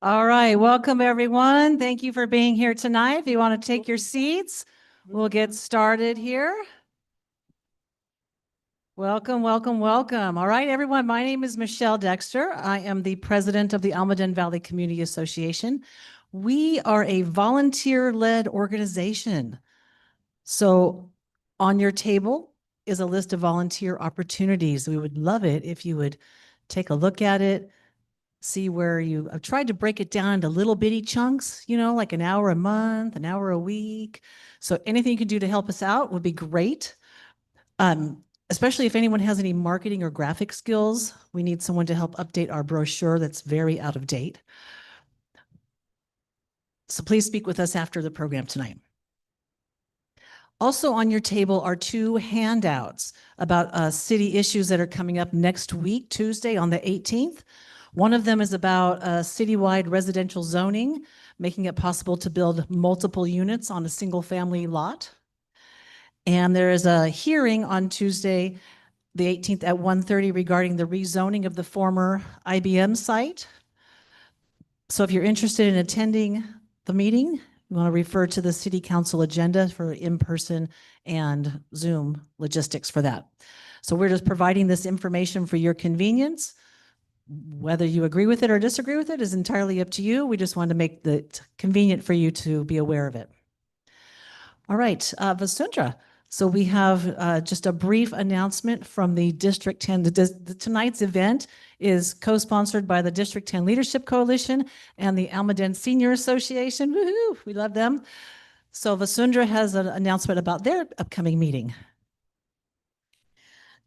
All right, welcome everyone. Thank you for being here tonight. If you want to take your seats, we'll get started here. Welcome, welcome, welcome. All right, everyone, my name is Michelle Dexter. I am the president of the Almaden Valley Community Association. We are a volunteer-led organization. So on your table is a list of volunteer opportunities. We would love it if you would take a look at it, see where I've tried to break it down into little bitty chunks, like an hour a month, an hour a week. So anything you can do to help us out would be great. Especially if anyone has any marketing or graphic skills, we need someone to help update our brochure that's very out of date. So please speak with us after the program tonight. Also on your table are two handouts about city issues that are coming up next week, Tuesday on the 18th. One of them is about citywide residential zoning, making it possible to build multiple units on a single family lot. And there is a hearing on Tuesday, the 18th at 1:30 regarding the rezoning of the former IBM site. So if you're interested in attending the meeting, you want to refer to the city council agenda for in-person and Zoom logistics for that. So we're just providing this information for your convenience. Whether you agree with it or disagree with it is entirely up to you. We just want to make it convenient for you to be aware of it. All right, Vasundhara. So we have just a brief announcement from the District 10. Tonight's event is co-sponsored by the District 10 Leadership Coalition and the Almaden Senior Association. Woohoo, we love them. So Vasundhara has an announcement about their upcoming meeting.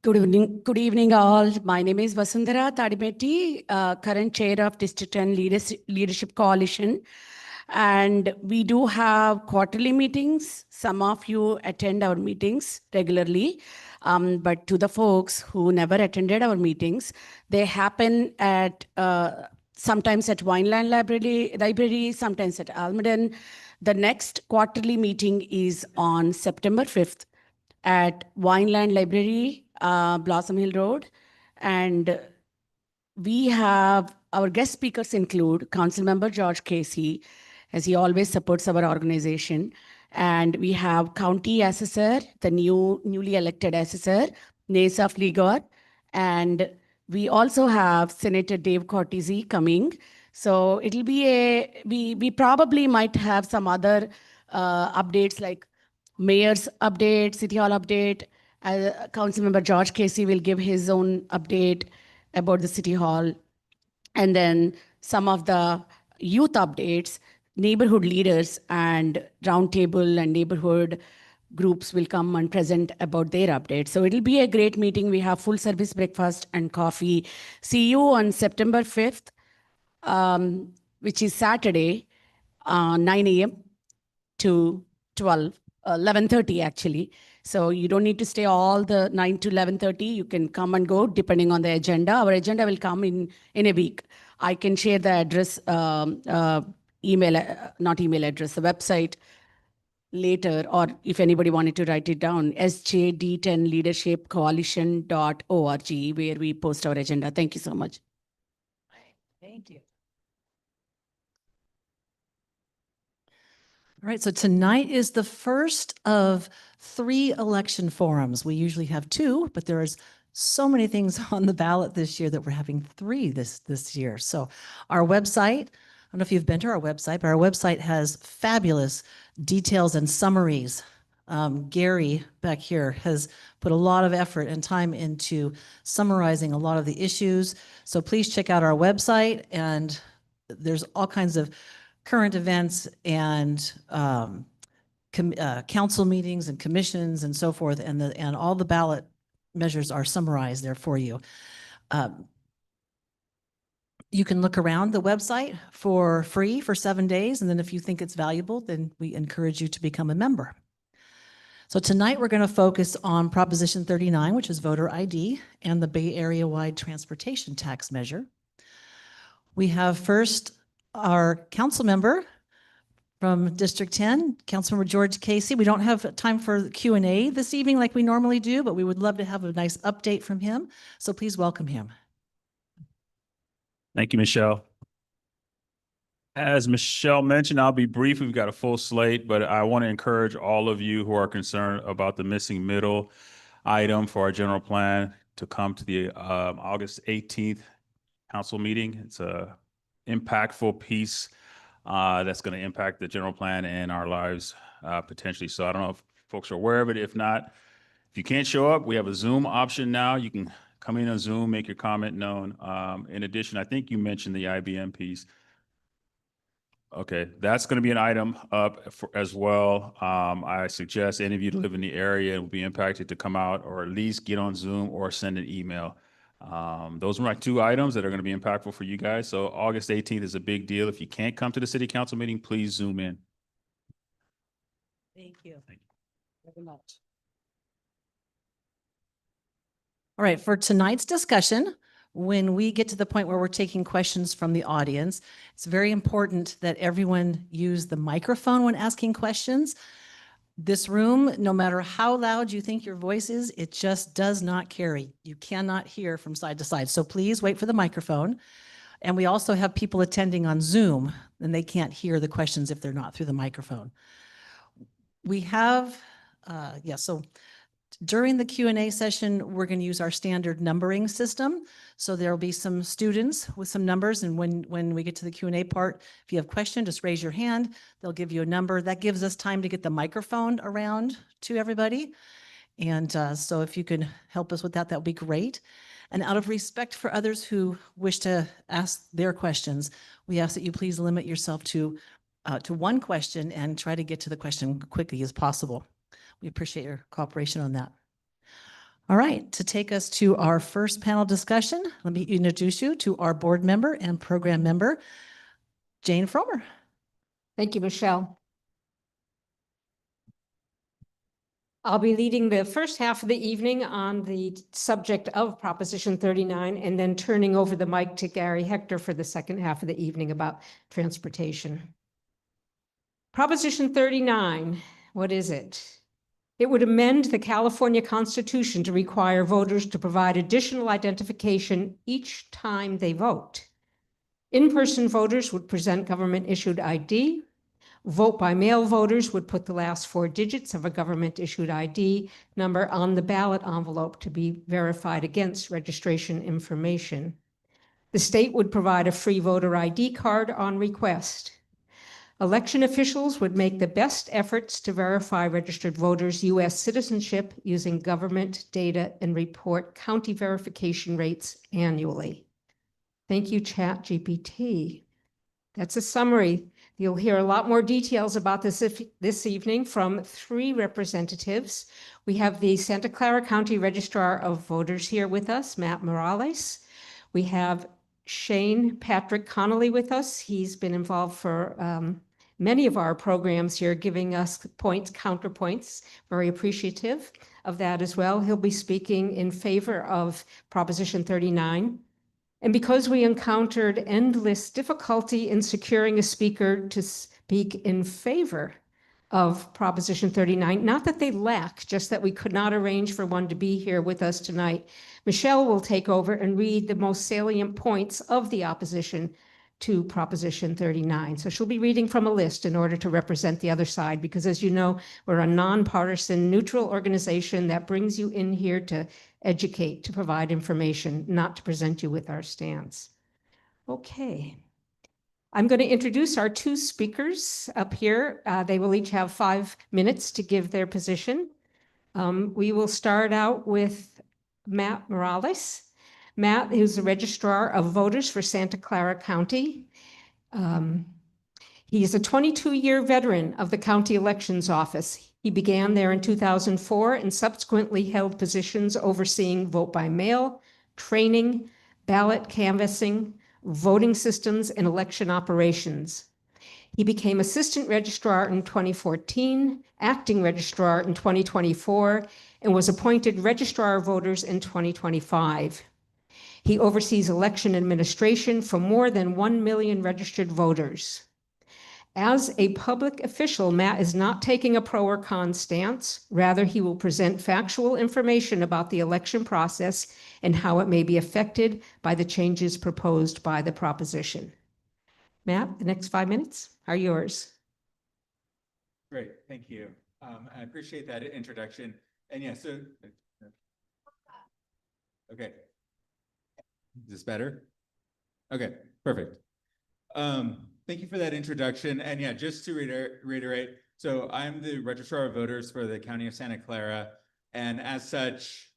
Good evening all. My name is Vasundhara Tadimeti, current chair of District 10 Leadership Coalition. And we do have quarterly meetings. Some of you attend our meetings regularly. But to the folks who never attended our meetings, they happen at sometimes at Wineland Library, sometimes at Almaden. The next quarterly meeting is on September 5th at Wineland Library, Blossom Hill Road. And we have our guest speakers include Council Member George Casey, as he always supports our organization. And we have County Assessor, the newly elected Assessor, Nesaf Ligor. And we also have Senator Dave Cortese coming. So it'll be we probably might have some other updates like Mayor's update, City Hall update. Councilmember George Casey will give his own update about the City Hall. And then some of the youth updates, neighborhood leaders and roundtable and neighborhood groups will come and present about their updates. So it'll be a great meeting. We have full service breakfast and coffee. See you on September 5th, which is Saturday, 9 a.m. to 11:30 actually. So you don't need to stay all the 9 to 11:30. You can come and go depending on the agenda. Our agenda will come in a week. I can share the address, the website later, or if anybody wanted to write it down, sjd10leadershipcoalition.org, where we post our agenda. Thank you so much. Thank you. All right, so tonight is the first of 3 election forums. We usually have 2, but there's so many things on the ballot this year that we're having 3 this year. So our website, I don't know if you've been to our website, but our website has fabulous details and summaries. Gary back here has put a lot of effort and time into summarizing a lot of the issues. So please check out our website, and there's all kinds of current events and council meetings and commissions and so forth, and all the ballot measures are summarized there for you. You can look around the website for free for 7 days, and then if you think it's valuable, then we encourage you to become a member. So tonight we're going to focus on Proposition 39, which is voter ID, and the Bay Area-wide transportation tax measure. We have first our council member from District 10, Councilmember George Casey. We don't have time for Q&A this evening like we normally do, but we would love to have a nice update from him. So please welcome him. Thank you, Michelle. As Michelle mentioned, I'll be brief. We've got a full slate, but I want to encourage all of you who are concerned about the missing middle item for our general plan to come to the August 18th council meeting. It's a impactful piece that's going to impact the general plan and our lives potentially. So I don't know if folks are aware of it. If not, if you can't show up, we have a Zoom option now. You can come in on Zoom, make your comment known. In addition, I think you mentioned the IBM piece. Okay, that's going to be an item up as well. I suggest any of you who live in the area and will be impacted to come out or at least get on Zoom or send an email. Those are my two items that are going to be impactful for you guys. So August 18th is a big deal. If you can't come to the city council meeting, please Zoom in. Thank you. Thank you very much. All right, for tonight's discussion, when we get to the point where we're taking questions from the audience, it's very important that everyone use the microphone when asking questions. This room, no matter how loud you think your voice is, it just does not carry. You cannot hear from side to side. So please wait for the microphone. And we also have people attending on Zoom, and they can't hear the questions if they're not through the microphone. We have, so during the Q&A session, we're going to use our standard numbering system. So there'll be some students with some numbers. And when we get to the Q&A part, if you have a question, just raise your hand. They'll give you a number. That gives us time to get the microphone around to everybody. And so if you could help us with that, that would be great. And out of respect for others who wish to ask their questions, we ask that you please limit yourself to one question and try to get to the question quickly as possible. We appreciate your cooperation on that. All right, to take us to our first panel discussion, let me introduce you to our board member and program member, Jane Fromer. Thank you, Michelle. I'll be leading the first half of the evening on the subject of Proposition 39 and then turning over the mic to Gary Hector for the second half of the evening about transportation. Proposition 39, what is it? It would amend the California Constitution to require voters to provide additional identification each time they vote. In-person voters would present government-issued ID. Vote-by-mail voters would put the last 4 digits of a government-issued ID number on the ballot envelope to be verified against registration information. The state would provide a free voter ID card on request. Election officials would make the best efforts to verify registered voters' U.S. citizenship using government data and report county verification rates annually. Thank you, ChatGPT. That's a summary. You'll hear a lot more details about this evening from 3 representatives. We have the Santa Clara County Registrar of Voters here with us, Matt Morales. We have Shane Patrick Connolly with us. He's been involved for many of our programs here, giving us points, counterpoints. Very appreciative of that as well. He'll be speaking in favor of Proposition 39. And because we encountered endless difficulty in securing a speaker to speak in favor of Proposition 39, not that they lack, just that we could not arrange for one to be here with us tonight, Michelle will take over and read the most salient points of the opposition to Proposition 39. So she'll be reading from a list in order to represent the other side, because as you know, we're a nonpartisan, neutral organization that brings you in here to educate, to provide information, not to present you with our stance. Okay. I'm going to introduce our 2 speakers up here. They will each have 5 minutes to give their position. We will start out with Matt Morales. Matt is the Registrar of Voters for Santa Clara County. He is a 22-year veteran of the County Elections Office. He began there in 2004 and subsequently held positions overseeing vote-by-mail, training, ballot canvassing, voting systems, and election operations. He became Assistant Registrar in 2014, Acting Registrar in 2024, and was appointed Registrar of Voters in 2025. He oversees election administration for more than 1 million registered voters. As a public official, Matt is not taking a pro or con stance. Rather, he will present factual information about the election process and how it may be affected by the changes proposed by the proposition. Matt, the next 5 minutes are yours. Great, thank you. I appreciate that introduction. And yeah, so, okay. Is this better? Okay, perfect. Thank you for that introduction. And yeah, just to reiterate, so I'm the Registrar of Voters for the County of Santa Clara. And as such,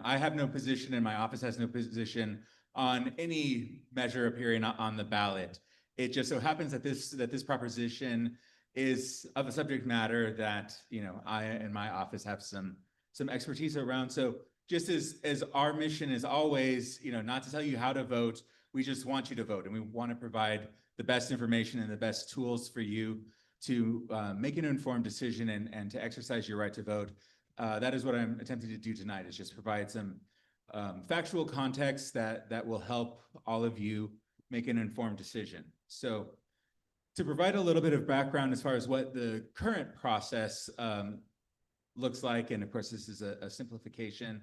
I have no position and my office has no position on any measure appearing on the ballot. It just so happens that this proposition is of a subject matter that, I and my office have some expertise around. So just as our mission is always, not to tell you how to vote, we just want you to vote, and we want to provide the best information and the best tools for you to make an informed decision and to exercise your right to vote. That is what I'm attempting to do tonight, is just provide some factual context that will help all of you make an informed decision. So to provide a little bit of background as far as what the current process looks like, and of course this is a simplification.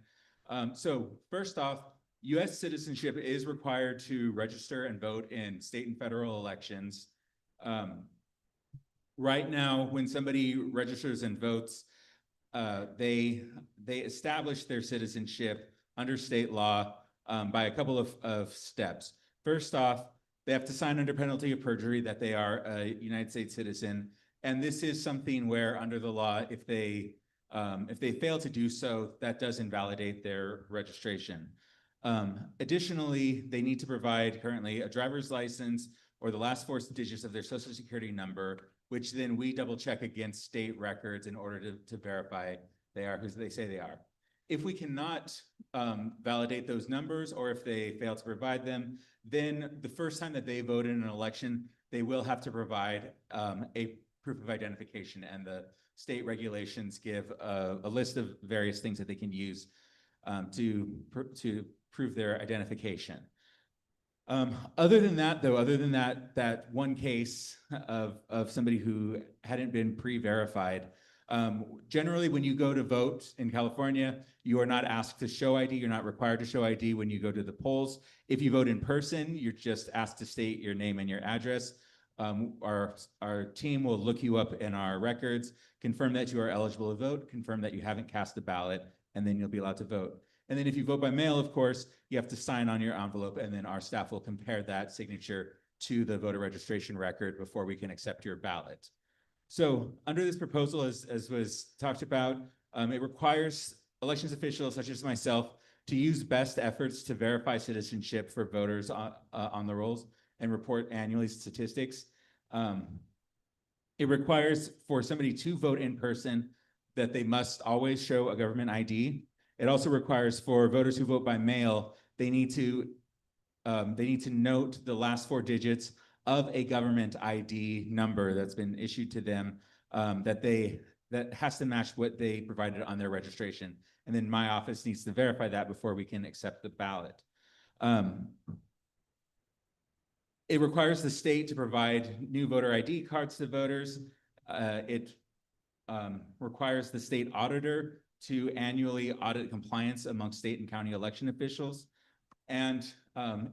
So first off, U.S. citizenship is required to register and vote in state and federal elections. Right now, when somebody registers and votes, they establish their citizenship under state law by a couple of steps. First off, they have to sign under penalty of perjury that they are a United States citizen. And this is something where under the law, if they fail to do so, that does invalidate their registration. Additionally, they need to provide currently a driver's license or the last 4 digits of their social security number, which then we double check against state records in order to verify they are who they say they are. If we cannot validate those numbers, or if they fail to provide them, then the first time that they vote in an election, they will have to provide a proof of identification, and the state regulations give a list of various things that they can use to prove their identification. Other than that, though, that one case of somebody who hadn't been pre-verified, generally when you go to vote in California, you are not asked to show ID. You're not required to show ID when you go to the polls. If you vote in person, you're just asked to state your name and your address. Our team will look you up in our records, confirm that you are eligible to vote, confirm that you haven't cast a ballot, and then you'll be allowed to vote. And then if you vote by mail, of course, you have to sign on your envelope, and then our staff will compare that signature to the voter registration record before we can accept your ballot. So under this proposal, as was talked about, it requires elections officials such as myself to use best efforts to verify citizenship for voters on the rolls and report annually statistics. It requires for somebody to vote in person that they must always show a government ID. It also requires for voters who vote by mail, they need to note the last 4 digits of a government ID number that's been issued to them that has to match what they provided on their registration. And then my office needs to verify that before we can accept the ballot. It requires the state to provide new voter ID cards to voters. It requires the state auditor to annually audit compliance among state and county election officials. And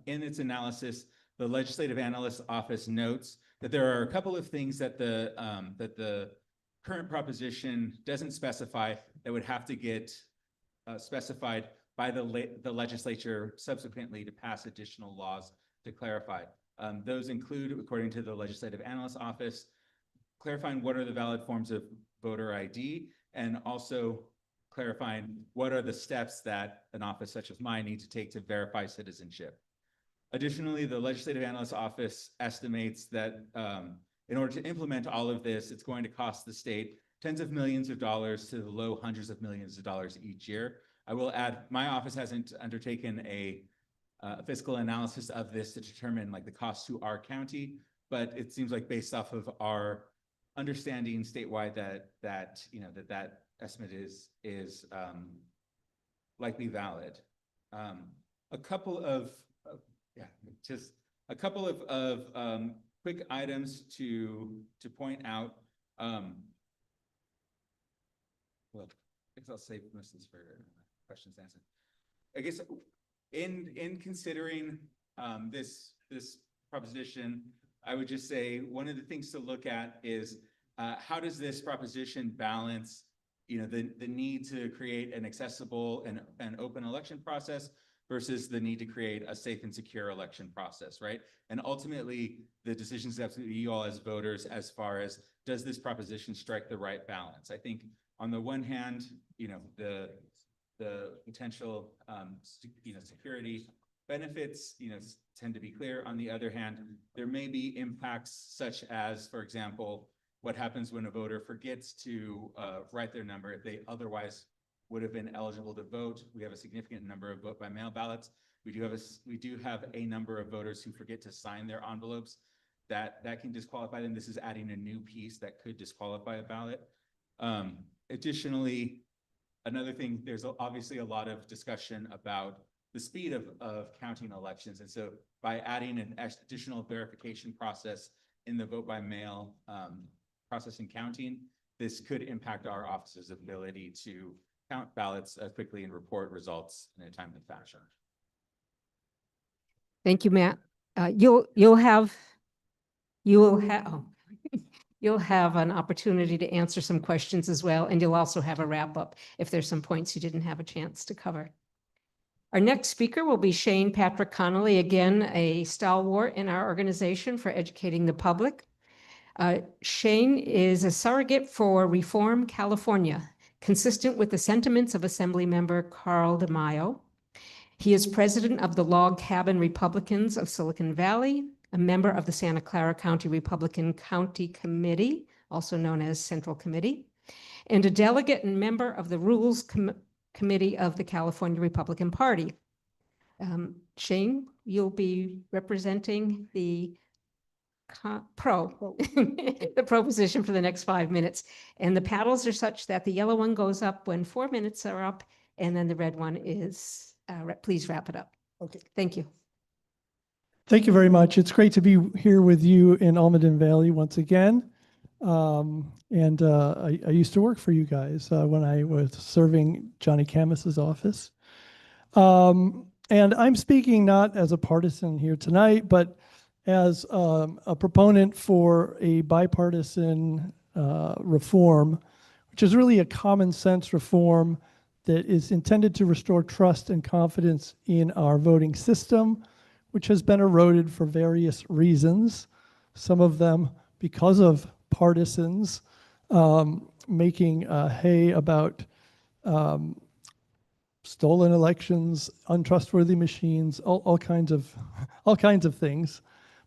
in its analysis, the Legislative Analyst's Office notes that there are a couple of things that the current proposition doesn't specify that would have to get specified by the legislature subsequently to pass additional laws to clarify. Those include, according to the Legislative Analyst's Office, clarifying what are the valid forms of voter ID, and also clarifying what are the steps that an office such as mine need to take to verify citizenship. Additionally, the Legislative Analyst's Office estimates that in order to implement all of this, it's going to cost the state tens of millions of dollars to the low hundreds of millions of dollars each year. I will add, my office hasn't undertaken a fiscal analysis of this to determine like the cost to our county, but it seems like based off of our understanding statewide that estimate is likely valid. A couple of quick items to point out. Well, I guess I'll save most of this for questions and answers. I guess in considering this proposition, I would just say one of the things to look at is how does this proposition balance, the need to create an accessible and open election process versus the need to create a safe and secure election process, right? And ultimately, the decisions have to be you all as voters as far as, does this proposition strike the right balance? I think on the one hand, the potential, security benefits, tend to be clear. On the other hand, there may be impacts such as, for example, what happens when a voter forgets to write their number if they otherwise would have been eligible to vote. We have a significant number of vote by mail ballots. We do have a number of voters who forget to sign their envelopes. That can disqualify them. This is adding a new piece that could disqualify a ballot. Additionally, another thing, there's obviously a lot of discussion about the speed of counting elections. And so by adding an additional verification process in the vote by mail process and counting, this could impact our office's ability to count ballots quickly and report results in a timely fashion. Thank you, Matt. You'll have an opportunity to answer some questions as well, and you'll also have a wrap up if there's some points you didn't have a chance to cover. Our next speaker will be Shane Patrick Connolly, again, a stalwart in our organization for educating the public. Shane is a surrogate for Reform California, consistent with the sentiments of Assemblymember Carl DeMaio. He is president of the Log Cabin Republicans of Silicon Valley, a member of the Santa Clara County Republican County Committee, also known as Central Committee, and a delegate and member of the Rules Committee of the California Republican Party. Shane, you'll be representing the the pro position for the next 5 minutes. And the paddles are such that the yellow one goes up when 4 minutes are up, and then the red one is, please wrap it up. Okay. Thank you. Thank you very much. It's great to be here with you in Almaden Valley once again. I used to work for you guys when I was serving Johnny Camus's office. And I'm speaking not as a partisan here tonight, but as a proponent for a bipartisan reform, which is really a common sense reform that is intended to restore trust and confidence in our voting system, which has been eroded for various reasons, some of them because of partisans making hay about stolen elections, untrustworthy machines, all kinds of things.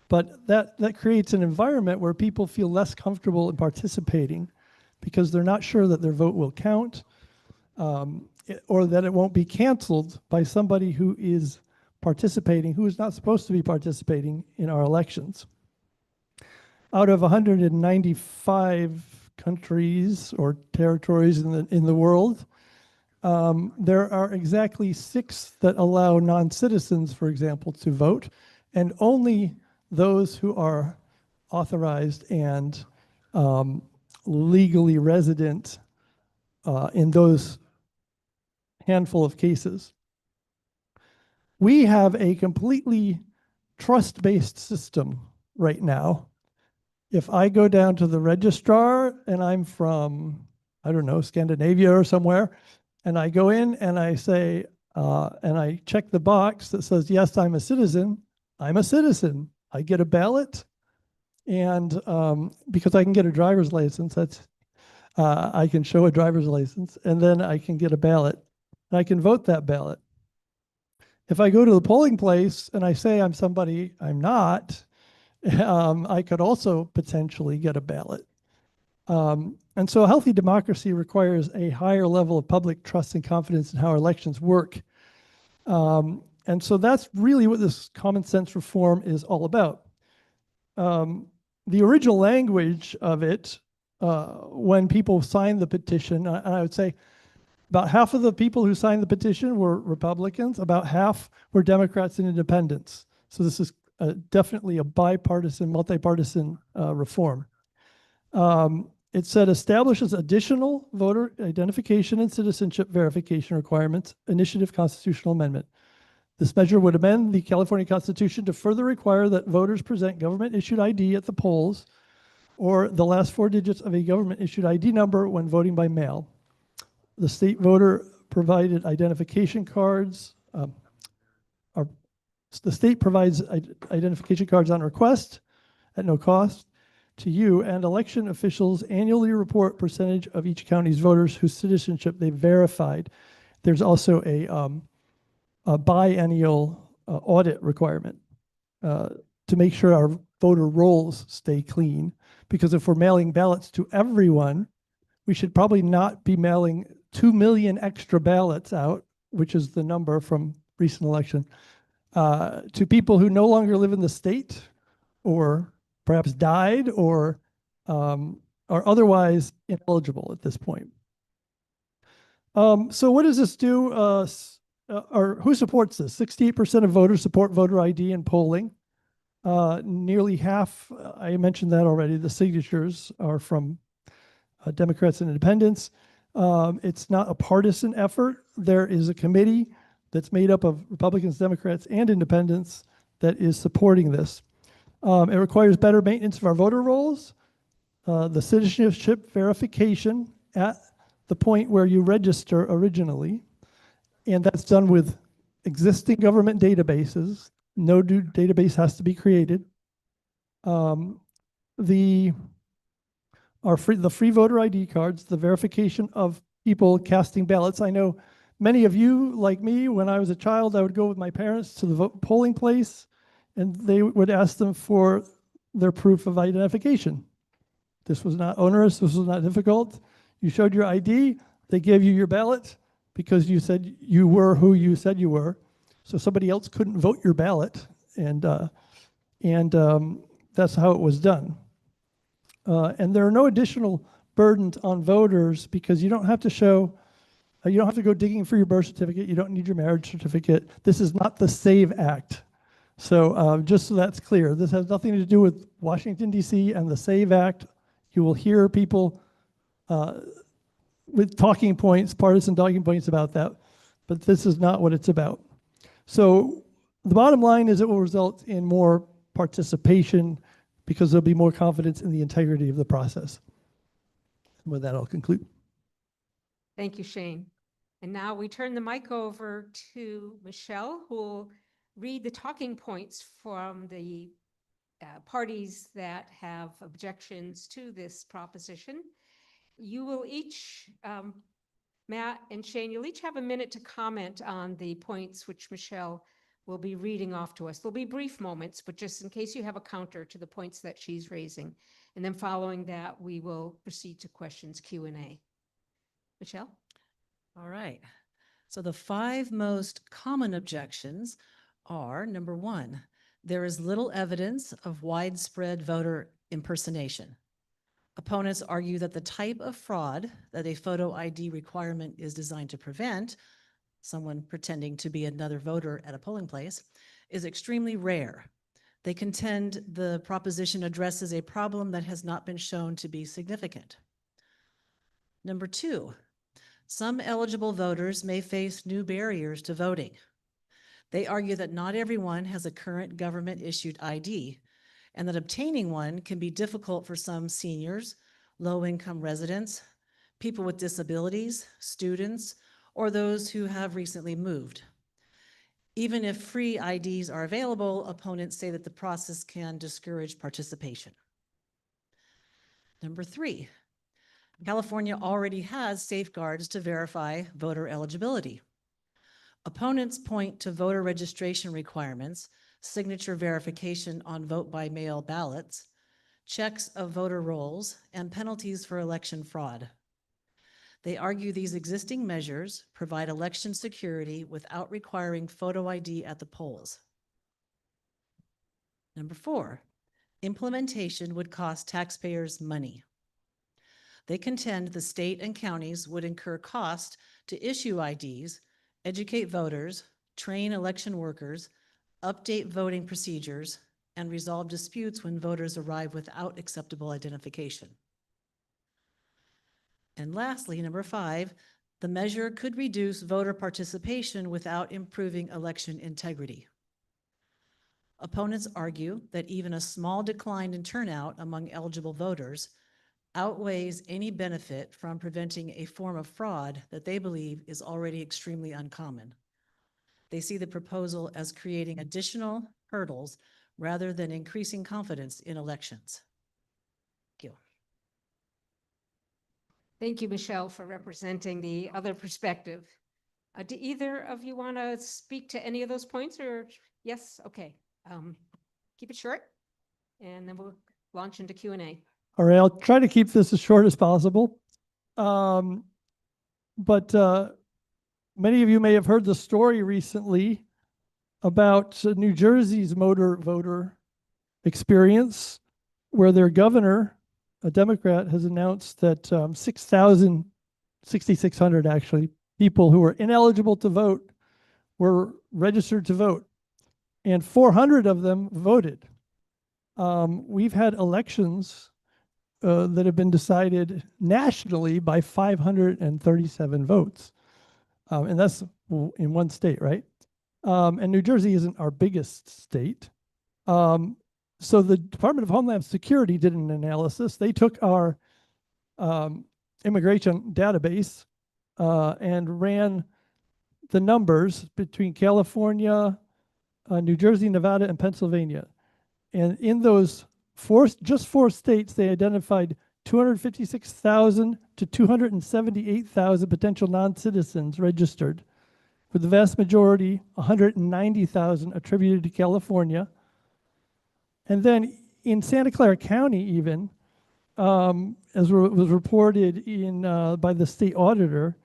But that creates an environment where people feel less comfortable in participating because they're not sure that their vote will count, or that it won't be canceled by somebody who is participating, who is not supposed to be participating in our elections. Out of 195 countries or territories in the world, there are exactly 6 that allow non-citizens, for example, to vote, and only those who are authorized and legally resident in those handful of cases. We have a completely trust-based system right now. If I go down to the registrar and I'm from, I don't know, Scandinavia or somewhere, and I go in and I say, and I check the box that says, yes, I'm a citizen, I'm a citizen. I get a ballot, and because I can get a driver's license, I can show a driver's license, and then I can get a ballot, and I can vote that ballot. If I go to the polling place and I say I'm somebody I'm not, I could also potentially get a ballot. And so a healthy democracy requires a higher level of public trust and confidence in how our elections work. And so that's really what this common sense reform is all about. The original language of it, when people signed the petition, and I would say about half of the people who signed the petition were Republicans, about half were Democrats and independents. So this is definitely a bipartisan, multi-partisan reform. It said establishes additional voter identification and citizenship verification requirements, initiative constitutional amendment. This measure would amend the California Constitution to further require that voters present government-issued ID at the polls or the last 4 digits of a government-issued ID number when voting by mail. The state voter provided identification cards. The state provides identification cards on request at no cost to you, and election officials annually report percentage of each county's voters whose citizenship they verified. There's also a biennial audit requirement to make sure our voter rolls stay clean, because if we're mailing ballots to everyone, we should probably not be mailing 2 million extra ballots out, which is the number from recent election, to people who no longer live in the state or perhaps died or are otherwise ineligible at this point. So what does this do? Or who supports this? 68% of voters support voter ID in polling. Nearly half, I mentioned that already, the signatures are from Democrats and independents. It's not a partisan effort. There is a committee that's made up of Republicans, Democrats, and independents that is supporting this. It requires better maintenance of our voter rolls, the citizenship verification at the point where you register originally, and that's done with existing government databases. No new database has to be created. The free voter ID cards, the verification of people casting ballots. I know many of you, like me, when I was a child, I would go with my parents to the polling place, and they would ask them for their proof of identification. This was not onerous. This was not difficult. You showed your ID. They gave you your ballot because you said you were who you said you were. So somebody else couldn't vote your ballot, and that's how it was done. And there are no additional burdens on voters because you don't have to show, you don't have to go digging for your birth certificate. You don't need your marriage certificate. This is not the SAVE Act. So just so that's clear, this has nothing to do with Washington, D.C. and the SAVE Act. You will hear people with talking points, partisan talking points about that, but this is not what it's about. So the bottom line is it will result in more participation because there'll be more confidence in the integrity of the process. And with that, I'll conclude. Thank you, Shane. And now we turn the mic over to Michelle, who will read the talking points from the parties that have objections to this proposition. You will each, Matt and Shane, you'll each have a minute to comment on the points which Michelle will be reading off to us. There'll be brief moments, but just in case you have a counter to the points that she's raising. And then following that, we will proceed to questions Q&A. Michelle? All right. So the 5 most common objections are, number 1, there is little evidence of widespread voter impersonation. Opponents argue that the type of fraud that a photo ID requirement is designed to prevent, someone pretending to be another voter at a polling place, is extremely rare. They contend the proposition addresses a problem that has not been shown to be significant. Number 2, some eligible voters may face new barriers to voting. They argue that not everyone has a current government-issued ID, and that obtaining one can be difficult for some seniors, low-income residents, people with disabilities, students, or those who have recently moved. Even if free IDs are available, opponents say that the process can discourage participation. Number 3, California already has safeguards to verify voter eligibility. Opponents point to voter registration requirements, signature verification on vote-by-mail ballots, checks of voter rolls, and penalties for election fraud. They argue these existing measures provide election security without requiring photo ID at the polls. Number 4, implementation would cost taxpayers money. They contend the state and counties would incur cost to issue IDs, educate voters, train election workers, update voting procedures, and resolve disputes when voters arrive without acceptable identification. And lastly, number 5, the measure could reduce voter participation without improving election integrity. Opponents argue that even a small decline in turnout among eligible voters outweighs any benefit from preventing a form of fraud that they believe is already extremely uncommon. They see the proposal as creating additional hurdles rather than increasing confidence in elections. Thank you. Thank you, Michelle, for representing the other perspective. Do either of you want to speak to any of those points, or yes? Okay. Keep it short, and then we'll launch into Q&A. All right, I'll try to keep this as short as possible. But many of you may have heard the story recently about New Jersey's motor voter experience, where their governor, a Democrat, has announced that 6,600 actually, people who were ineligible to vote were registered to vote, and 400 of them voted. We've had elections that have been decided nationally by 537 votes. And that's in one state, right? And New Jersey isn't our biggest state. So the Department of Homeland Security did an analysis. They took our immigration database and ran the numbers between California, New Jersey, Nevada, and Pennsylvania. And in those just four states, they identified 256,000 to 278,000 potential non-citizens registered, with the vast majority, 190,000, attributed to California. And then in Santa Clara County even, as was reported by the state auditor,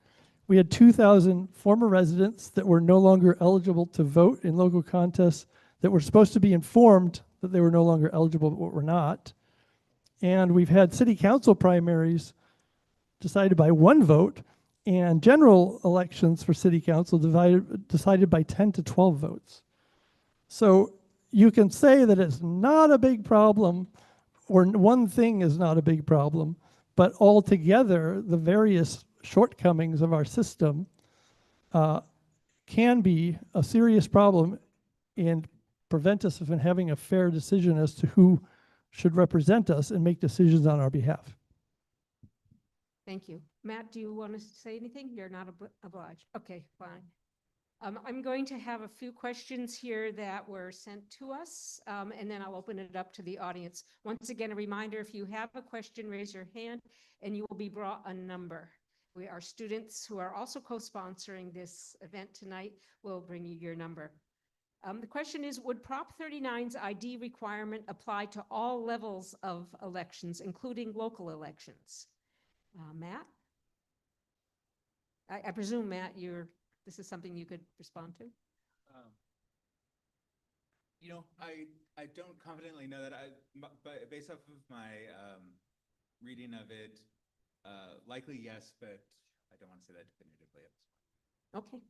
we had 2,000 former residents that were no longer eligible to vote in local contests, that were supposed to be informed that they were no longer eligible but were not. And we've had city council primaries decided by 1 vote, and general elections for city council decided by 10 to 12 votes. So you can say that it's not a big problem, or one thing is not a big problem, but altogether the various shortcomings of our system can be a serious problem and prevent us from having a fair decision as to who should represent us and make decisions on our behalf. Thank you. Matt, do you want to say anything? You're not obliged. Okay, fine. I'm going to have a few questions here that were sent to us, and then I'll open it up to the audience. Once again, a reminder, if you have a question, raise your hand and you will be brought a number. Our students who are also co-sponsoring this event tonight will bring you your number. The question is, would Prop 39's ID requirement apply to all levels of elections, including local elections? Matt? I presume, Matt, this is something you could respond to? You know, I don't confidently know that, but based off of my reading of it, likely yes, but I don't want to say that definitively at this point. Okay.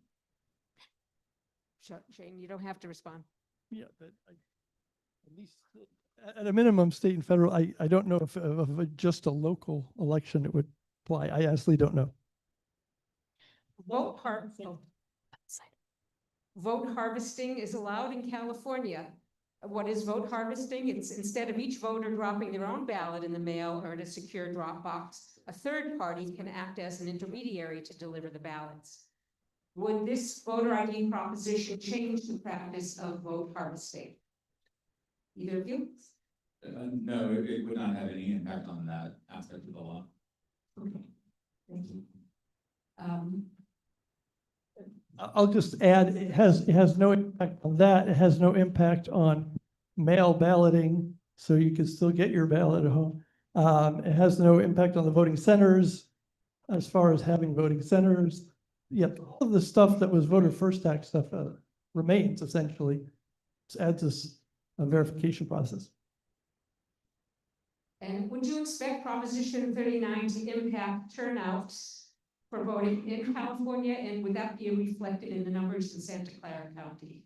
Shane, you don't have to respond. Yeah, but at least at a minimum, state and federal, I don't know if just a local election it would apply. I honestly don't know. Vote harvesting is allowed in California. What is vote harvesting? It's instead of each voter dropping their own ballot in the mail or in a secure drop box, a third party can act as an intermediary to deliver the ballots. Would this voter ID proposition change the practice of vote harvesting? Either of you? No, it would not have any impact on that aspect of the law. Okay, thank you. I'll just add, it has no impact on that. It has no impact on mail balloting, so you can still get your ballot at home. It has no impact on the voting centers, as far as having voting centers. Yep, all of the stuff that was voter first act stuff remains essentially. Just adds this verification process. And would you expect Proposition 39 to impact turnout for voting in California, and would that be reflected in the numbers in Santa Clara County?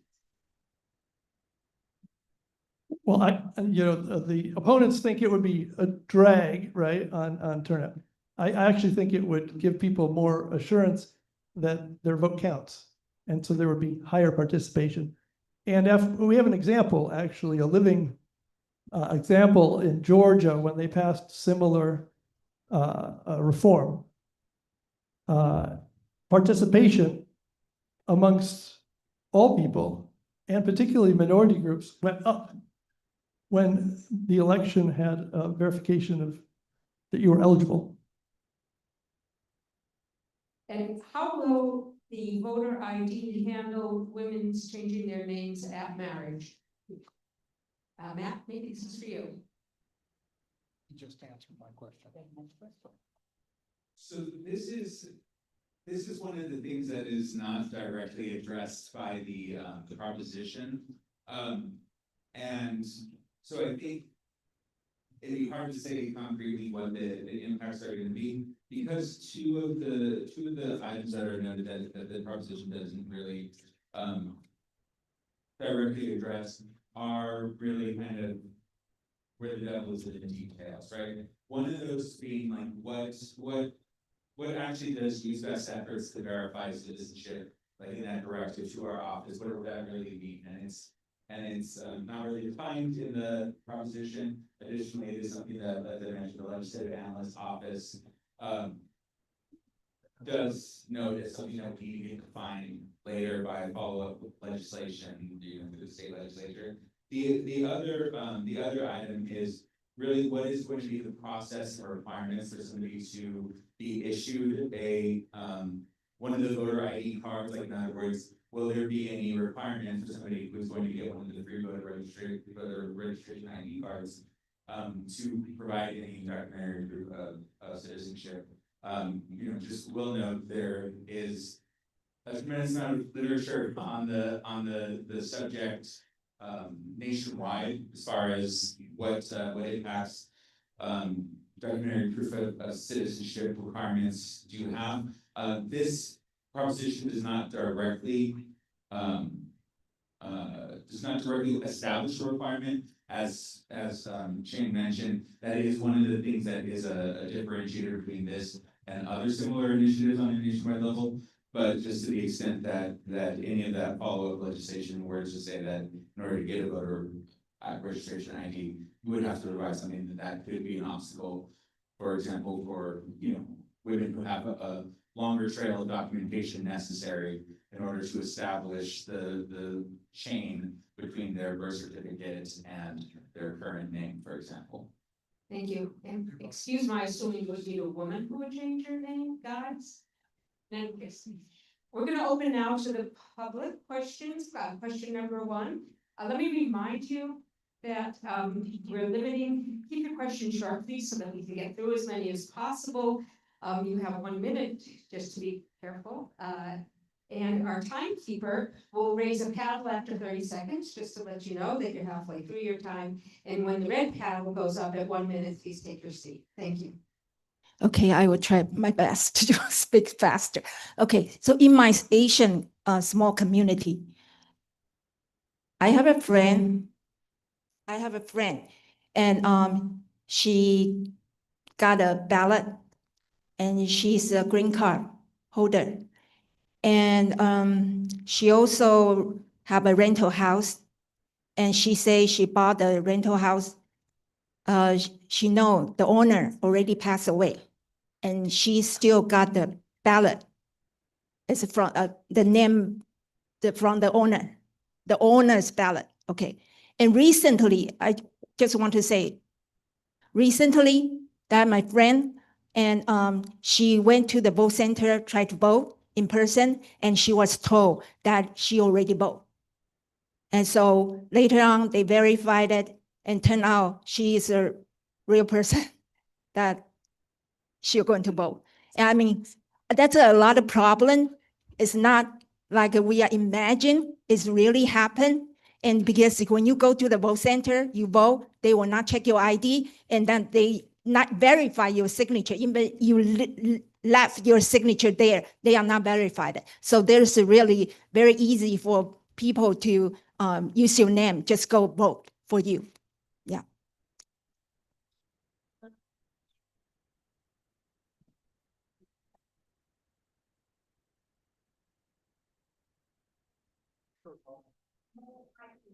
Well, the opponents think it would be a drag, right, on turnout. I actually think it would give people more assurance that their vote counts. And so there would be higher participation. And if we have an example, actually, a living example in Georgia when they passed similar reform. Participation amongst all people, and particularly minority groups, went up when the election had verification of that you were eligible. And how will the voter ID handle women's changing their names at marriage? Matt, maybe this is for you. You just answered my question. So this is one of the things that is not directly addressed by the proposition. And so I think it'd be hard to say concretely what the impacts are going to be, because two of the items that are noted that the proposition doesn't really directly address are really kind of where the devil is in the details, right? One of those being like what actually does use best efforts to verify citizenship, like in that directive to our office, what would that really mean? And it's not really defined in the proposition. Additionally, it is something that, as I mentioned, the legislative analyst office does note as something that we need to define later by follow-up legislation, through the state legislature. The other item is really what is going to be the process or requirements for somebody to be issued a one of the voter ID cards. Like, in other words, will there be any requirement for somebody who's going to get one of the free voter registration ID cards to provide any documentary proof of citizenship? Just will note there is a tremendous amount of literature on the subject nationwide as far as what impacts documentary proof of citizenship requirements do you have. This proposition does not directly establish a requirement, as Shane mentioned. That is one of the things that is a differentiator between this and other similar initiatives on a nationwide level. But just to the extent that any of that follow-up legislation were to say that in order to get a voter registration ID, you would have to provide something that could be an obstacle, for example, for women who have a longer trail of documentation necessary in order to establish the chain between their birth certificate and their current name, for example. Thank you. And excuse my assuming it would be a woman who would change her name, guys? Then we're going to open now to the public questions. Question number 1. Let me remind you that we're limiting, keep your questions short, please, so that we can get through as many as possible. You have 1 minute, just to be careful. And our timekeeper will raise a paddle after 30 seconds, just to let you know that you're halfway through your time. And when the red paddle goes up at 1 minute, please take your seat. Thank you. Okay, I will try my best to speak faster. Okay, so in my Asian small community, I have a friend, and she got a ballot, and she's a green card holder. And she also have a rental house, and she say she bought the rental house. She know the owner already passed away, and she still got the ballot. It's from the name from the owner, the owner's ballot. Okay, and recently, I just want to say, recently that my friend, and she went to the vote center, tried to vote in person, and she was told that she already voted. And so later on, they verified it, and turned out she is a real person that she's going to vote. And I mean, that's a lot of problem. It's not like we are imagine it's really happened. And because when you go to the vote center, you vote, they will not check your ID, and then they not verify your signature. Even you left your signature there, they are not verified. So there's a really very easy for people to use your name, just go vote for you.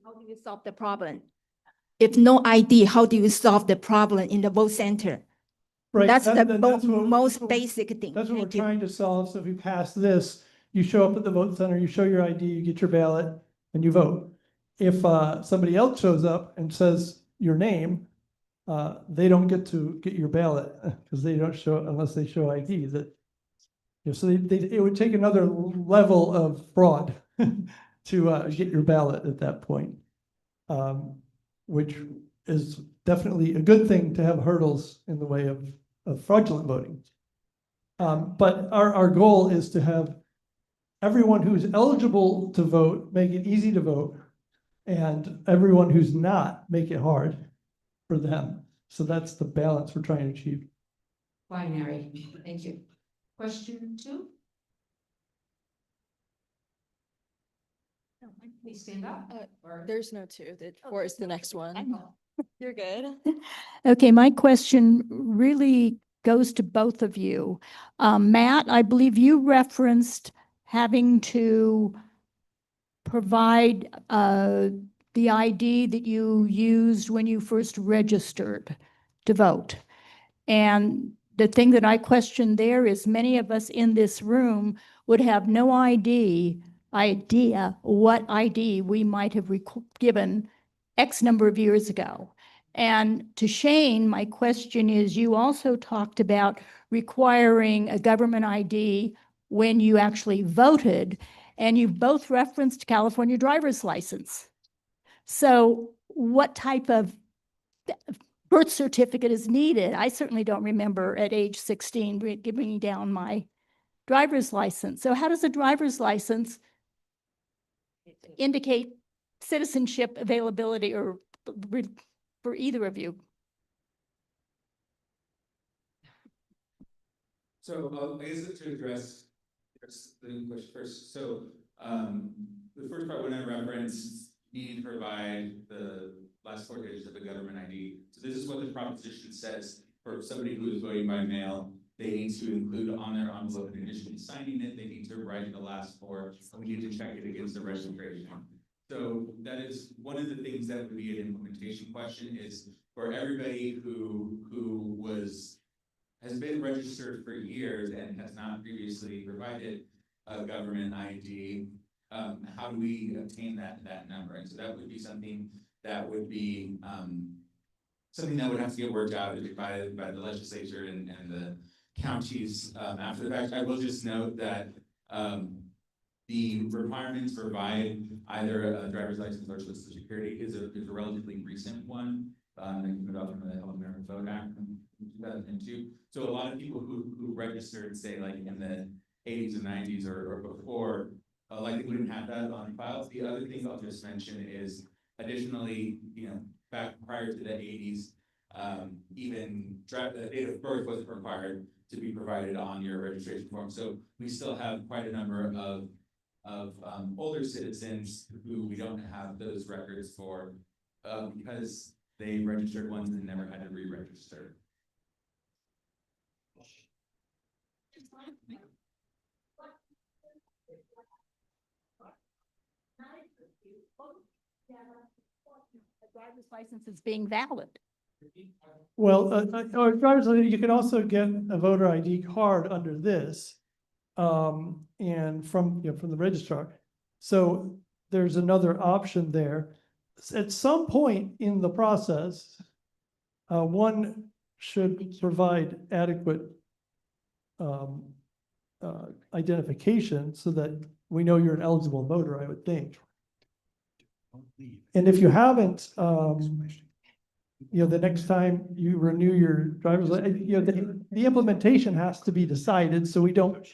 How do you solve the problem? If no ID, how do you solve the problem in the vote center? Right, That's the that's what- most basic thing. That's what we're Thank you. trying to solve. So if you pass this, you show up at the vote center, you show your ID, you get your ballot, and you vote. If somebody else shows up and says your name, they don't get to get your ballot because they don't show unless they show ID. That so it would take another level of fraud to get your ballot at that point, which is definitely a good thing to have hurdles in the way of fraudulent voting. But our goal is to have everyone who's eligible to vote, make it easy to vote, and everyone who's not, make it hard for them. So that's the balance we're trying to achieve. Binary. Thank you. Question 2? Please stand up. There's no 2, four is the next one. Oh. You're good. Okay, my question really goes to both of you. Matt, I believe you referenced having to provide the ID that you used when you first registered to vote. And the thing that I question there is many of us in this room would have no idea what ID we might have given X number of years ago. And to Shane, my question is, you also talked about requiring a government ID when you actually voted, and you've both referenced California driver's license. So what type of birth certificate is needed? I certainly don't remember at age 16 giving down my driver's license. So how does a driver's license indicate citizenship availability or for either of you? So I guess to address the question first. So the first part when I referenced needing to provide the last 4 digits of the government ID. So this is what the proposition says for somebody who is voting by mail. They need to include on their envelope, in addition to signing it, they need to write the last 4, and we need to check it against the registration. So that is one of the things that would be an implementation question is for everybody who has been registered for years and has not previously provided a government ID, how do we obtain that number? And so that would be something that would be something that would have to get worked out by the legislature and the counties after the fact. I will just note that the requirements to provide either a driver's license or social security is a relatively recent one. That came about from the Help America Vote Act from 2002. So a lot of people who registered, say like in the 80s and 90s or before, likely wouldn't have that on files. The other thing I'll just mention is additionally, back prior to the 80s, even the date of birth wasn't required to be provided on your registration form. So we still have quite a number of older citizens who we don't have those records for because they registered once and never had to re-register. A driver's license is being valid. Well, or driver's license, you can also get a voter ID card under this, and from the registrar. So there's another option there. At some point in the process, one should provide adequate identification so that we know you're an eligible voter, I would think. And if you haven't, the next time you renew your driver's license, the implementation has to be decided, so we don't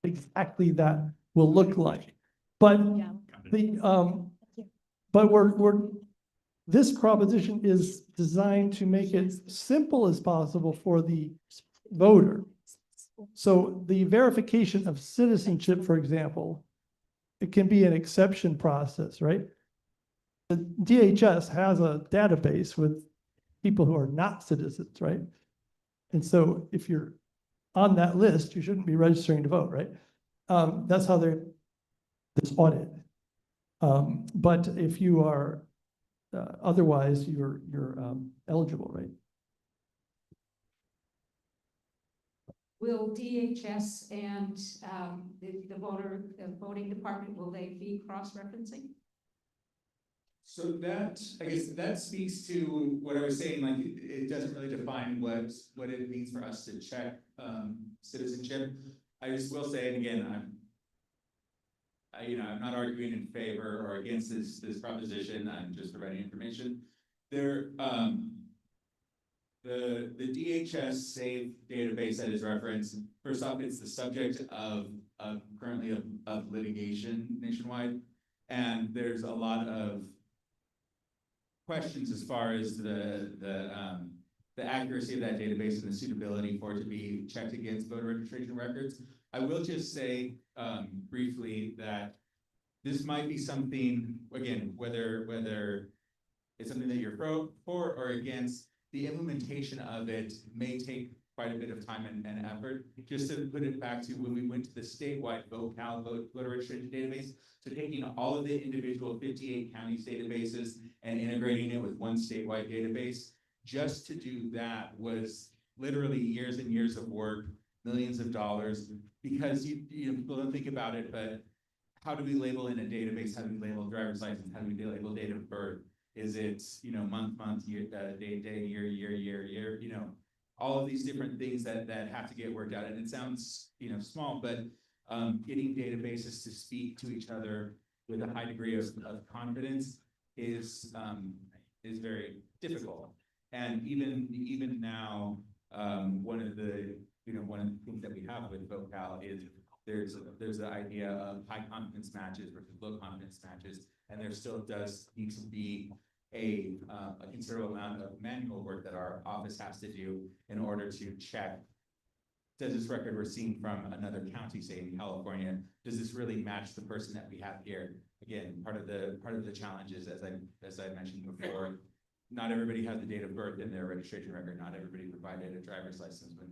exactly that will look like. But this proposition is designed to make it simple as possible for the voter. So the verification of citizenship, for example, it can be an exception process, right? The DHS has a database with people who are not citizens, right? And so if you're on that list, you shouldn't be registering to vote, right? That's how they're this audit. But if you are otherwise, you're eligible, right? Will DHS and the voting department, will they be cross-referencing? So that, I guess that speaks to what I was saying, like, it doesn't really define what it means for us to check citizenship. I just will say, and again, I'm not arguing in favor or against this proposition, I'm just providing information. There, the DHS SAVE database that is referenced, first off, it's the subject of currently of litigation nationwide. And there's a lot of questions as far as the accuracy of that database and the suitability for it to be checked against voter registration records. I will just say briefly that this might be something, again, whether it's something that you're for or against, the implementation of it may take quite a bit of time and effort. Just to put it back to when we went to the statewide voter registration database, so taking all of the individual 58 counties databases and integrating it with one statewide database, just to do that was literally years and years of work, millions of dollars, because people don't think about it, but how do we label in a database? How do we label driver's license? How do we label date of birth? Is it, month, year, day, year, all of these different things that have to get worked out. And it sounds, small, but getting databases to speak to each other with a high degree of confidence is very difficult. And even now, one of the things that we have with VoCal is there's the idea of high confidence matches versus low confidence matches, and there still does need to be a considerable amount of manual work that our office has to do in order to check, does this record we're seeing from another county, say in California, does this really match the person that we have here? Again, part of the challenge is, as I mentioned before, not everybody has the date of birth in their registration record. Not everybody provided a driver's license when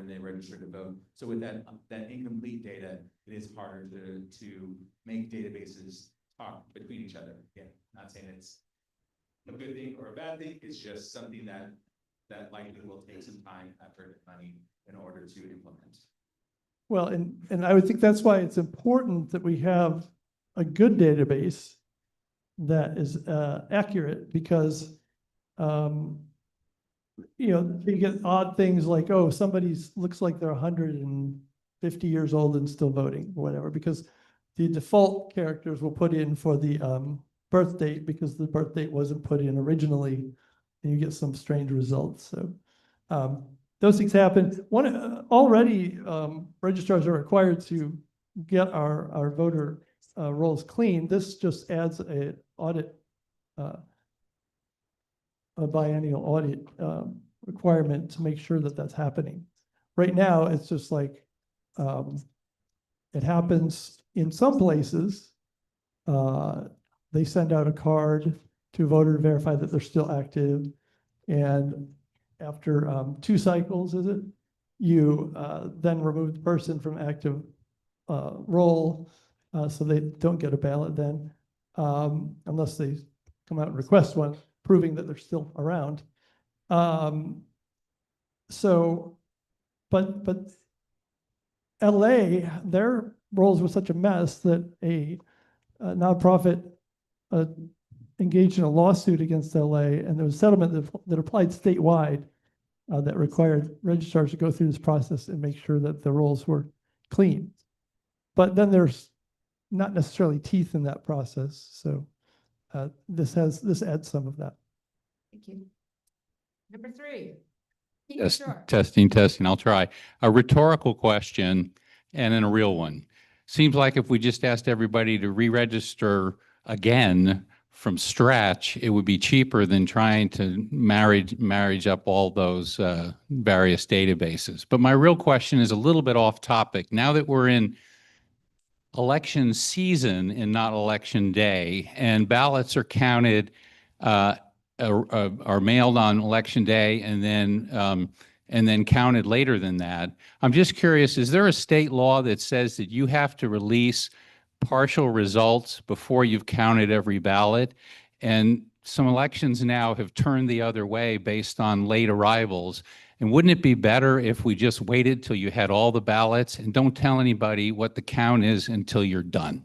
they registered to vote. So with that incomplete data, it is harder to make databases talk between each other. Again, not saying it's a good thing or a bad thing. It's just something that likely will take some time, effort, and money in order to implement. Well, and I would think that's why it's important that we have a good database that is accurate, because you get odd things like, oh, somebody looks like they're 150 years old and still voting or whatever, because the default characters will put in for the birth date because the birth date wasn't put in originally, and you get some strange results. So those things happen. Already registrars are required to get our voter rolls clean. This just adds a biennial audit requirement to make sure that that's happening. Right now, it's just like it happens in some places. They send out a card to a voter to verify that they're still active, and after 2 cycles, you then remove the person from active roll, so they don't get a ballot then, unless they come out and request one, proving that they're still around. But LA, their rolls were such a mess that a nonprofit engaged in a lawsuit against LA, and there was a settlement that applied statewide that required registrars to go through this process and make sure that the rolls were clean. But then there's not necessarily teeth in that process, so this adds some of that. Thank you. Number 3. Yes, Sure. testing. I'll try. A rhetorical question and then a real one. Seems like if we just asked everybody to re-register again from scratch, it would be cheaper than trying to marriage up all those various databases. But my real question is a little bit off topic. Now that we're in election season and not election day, and ballots are counted, are mailed on election day, and then counted later than that. I'm just curious, is there a state law that says that you have to release partial results before you've counted every ballot. And some elections now have turned the other way based on late arrivals. And wouldn't it be better if we just waited till you had all the ballots and don't tell anybody what the count is until you're done?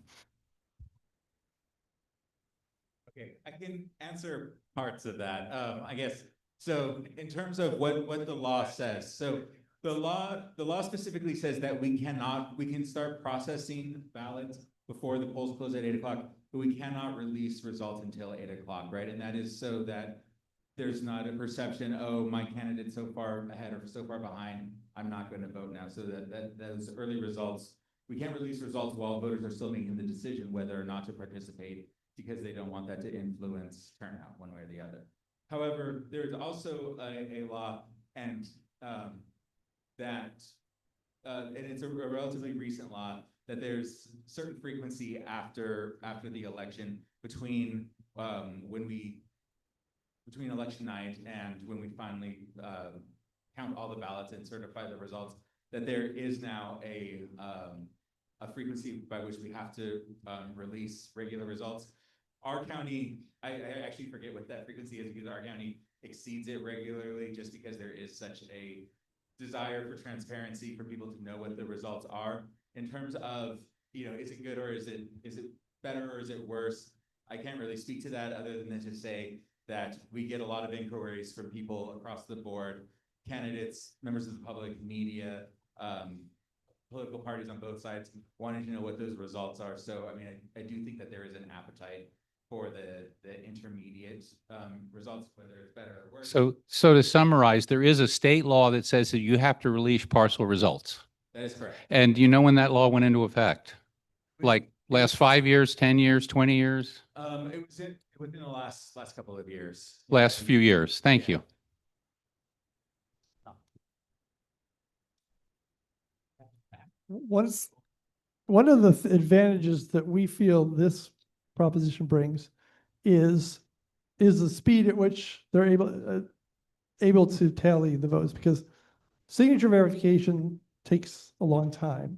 Okay, I can answer parts of that, I guess. So in terms of what the law says, so the law specifically says that we can start processing ballots before the polls close at 8 o'clock, but we cannot release results until 8 o'clock, right? And that is so that there's not a perception, oh, my candidate's so far ahead or so far behind, I'm not going to vote now. So that those early results, we can't release results while voters are still making the decision whether or not to participate, because they don't want that to influence turnout one way or the other. However, there's also a law and it's a relatively recent law that there's certain frequency after the election between election night and when we finally count all the ballots and certify the results, that there is now a frequency by which we have to release regular results. Our county, I actually forget what that frequency is because our county exceeds it regularly just because there is such a desire for transparency for people to know what the results are. In terms of, is it good or is it better or is it worse? I can't really speak to that other than to say that we get a lot of inquiries from people across the board, candidates, members of the public, media, political parties on both sides wanting to know what those results are. So, I mean, I do think that there is an appetite for the intermediate results, whether it's better or worse. So to summarize, there is a state law that says that you have to release partial results. That is correct. And do you know when that law went into effect? Like last 5 years, 10 years, 20 years? It was within the last couple of years. Last few years. Thank you. One of the advantages that we feel this proposition brings is the speed at which they're able to tally the votes, because signature verification takes a long time.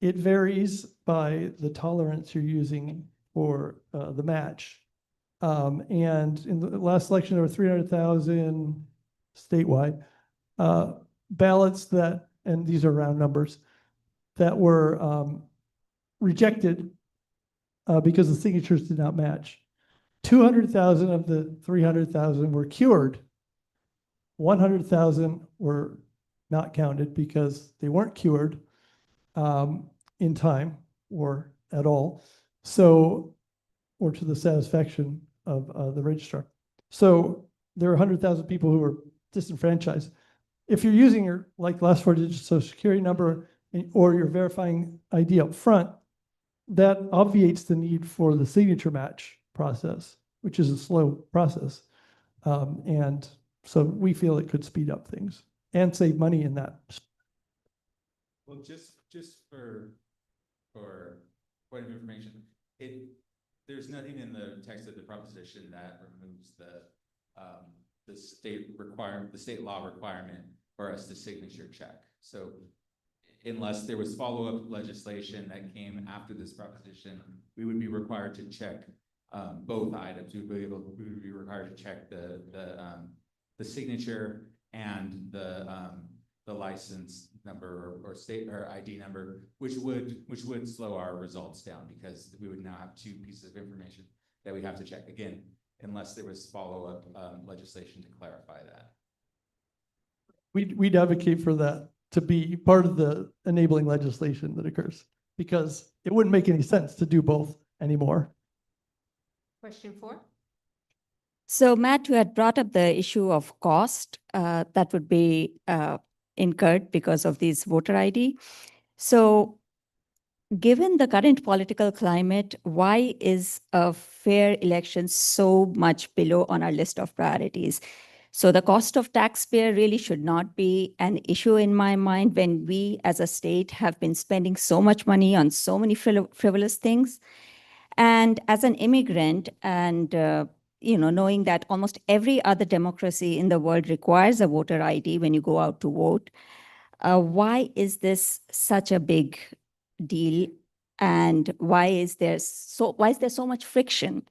It varies by the tolerance you're using for the match. And in the last election, there were 300,000 statewide ballots that, and these are round numbers, that were rejected because the signatures did not match. 200,000 of the 300,000 were cured. 100,000 were not counted because they weren't cured in time or at all. So, or to the satisfaction of the registrar. So there are 100,000 people who were disenfranchised. If you're using your last four digit social security number or you're verifying ID up front, that obviates the need for the signature match process, which is a slow process. And so we feel it could speed up things and save money in that. Well, just for point of information, there's nothing in the text of the proposition that removes the state law requirement for us to signature check. So unless there was follow-up legislation that came after this proposition, we would be required to check both items. We would be required to check the signature and the license number or state or ID number, which would slow our results down because we would now have two pieces of information that we have to check again, unless there was follow-up legislation to clarify that. We'd advocate for that to be part of the enabling legislation that occurs, because it wouldn't make any sense to do both anymore. Question 4. So Matt, you had brought up the issue of cost that would be incurred because of these voter ID. So given the current political climate, why is a fair election so much below on our list of priorities? So the cost of taxpayer really should not be an issue in my mind when we as a state have been spending so much money on so many frivolous things. And as an immigrant and knowing that almost every other democracy in the world requires a voter ID when you go out to vote, why is this such a big deal? And why is there so much friction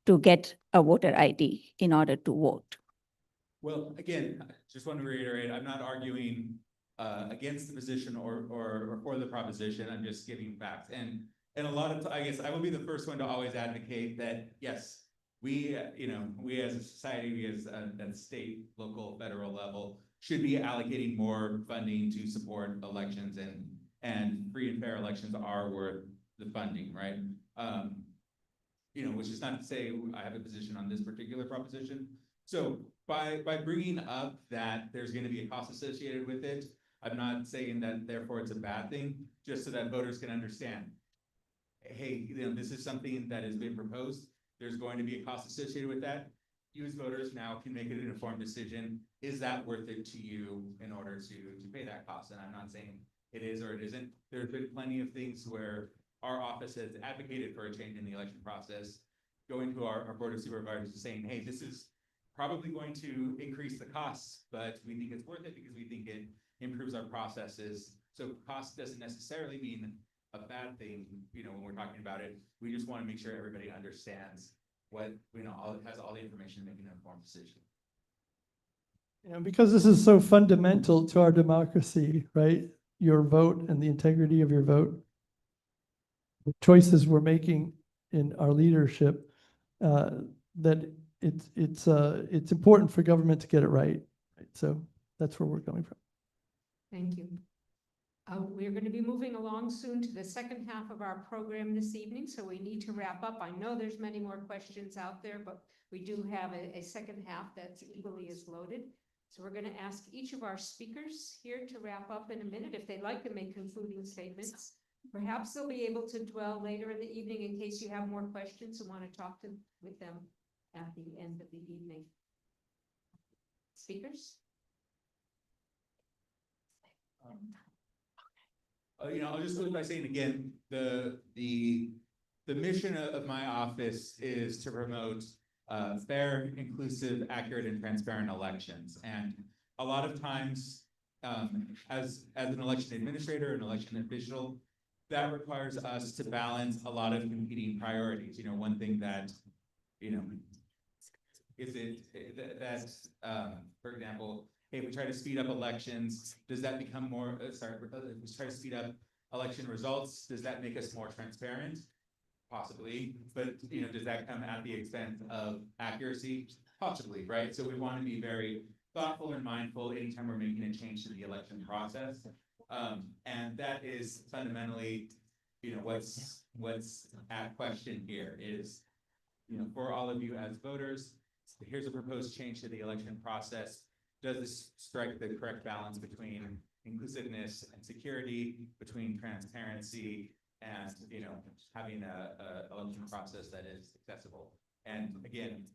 to get a voter ID in order to vote? Well, again, I just want to reiterate, I'm not arguing against the position or for the proposition. I'm just giving facts. And a lot of, I guess I will be the first one to always advocate that, yes, we, we as a society, we as a state, local, federal level, should be allocating more funding to support elections, and free and fair elections are worth the funding, right? Which is not to say I have a position on this particular proposition. So by bringing up that there's going to be a cost associated with it, I'm not saying that therefore it's a bad thing, just so that voters can understand, hey, this is something that has been proposed. There's going to be a cost associated with that. You as voters now can make an informed decision. Is that worth it to you in order to pay that cost? And I'm not saying it is or it isn't. There's been plenty of things where our office has advocated for a change in the election process, going to our board of supervisors and saying, hey, this is probably going to increase the costs, but we think it's worth it because we think it improves our processes. So cost doesn't necessarily mean a bad thing, when we're talking about it. We just want to make sure everybody understands what, has all the information to make an informed decision. And because this is so fundamental to our democracy, right? Your vote and the integrity of your vote, the choices we're making in our leadership, that it's important for government to get it right. So that's where we're coming from. Thank you. We're going to be moving along soon to the second half of our program this evening, so we need to wrap up. I know there's many more questions out there, but we do have a second half that's equally as loaded. So we're going to ask each of our speakers here to wrap up in a minute if they'd like to make concluding statements. Perhaps they'll be able to dwell later in the evening in case you have more questions and want to talk with them at the end of the evening. Speakers? I'll just close by saying again, the mission of my office is to promote fair, inclusive, accurate, and transparent elections. And a lot of times, as an election administrator, an election official, that requires us to balance a lot of competing priorities. One thing that, for example, hey, if we try to speed up elections, does that become more, if we try to speed up election results, does that make us more transparent? Possibly, but does that come at the expense of accuracy? Possibly, right? So we want to be very thoughtful and mindful anytime we're making a change to the election process. And that is fundamentally, what's at question here is, for all of you as voters, here's a proposed change to the election process. Does this strike the correct balance between inclusiveness and security, between transparency and having a election process that is accessible? And again,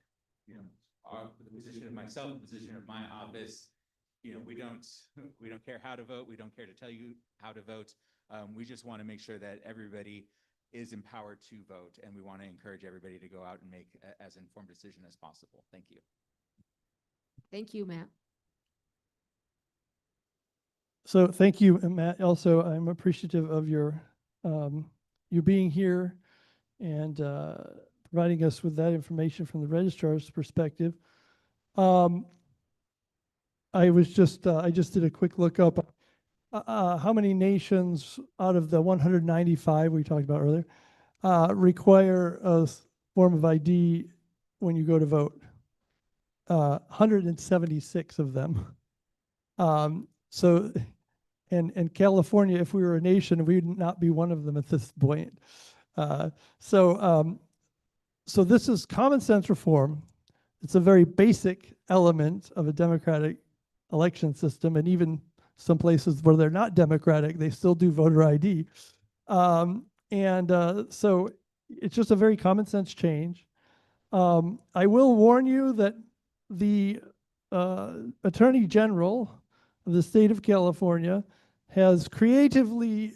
the position of myself, the position of my office, we don't care how to vote. We don't care to tell you how to vote. We just want to make sure that everybody is empowered to vote, and we want to encourage everybody to go out and make as informed decision as possible. Thank you. Thank you, Matt. So thank you, Matt. Also, I'm appreciative of your you being here and providing us with that information from the registrar's perspective. I just did a quick look up. How many nations out of the 195 we talked about earlier require a form of ID when you go to vote? 176 of them. So, and California, if we were a nation, we would not be one of them at this point. So this is common sense reform. It's a very basic element of a democratic election system, and even some places where they're not democratic, they still do voter ID. So it's just a very common sense change. I will warn you that the Attorney General of the state of California has creatively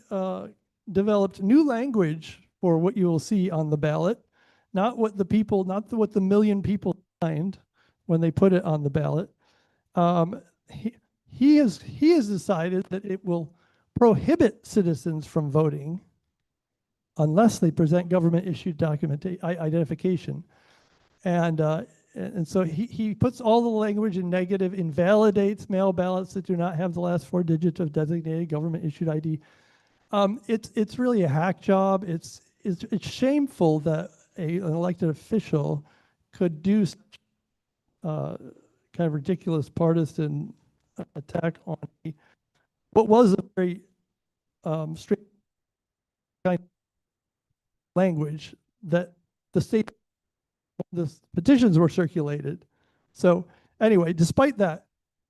developed new language for what you will see on the ballot, not what the million people signed when they put it on the ballot. He has decided that it will prohibit citizens from voting unless they present government issued identification. And so he puts all the language in negative, invalidates mail ballots that do not have the last 4 digits of designated government issued ID. It's really a hack job. It's shameful that an elected official could do kind of ridiculous partisan attack on what was a very straight kind of language that the petitions were circulated. So anyway, despite that,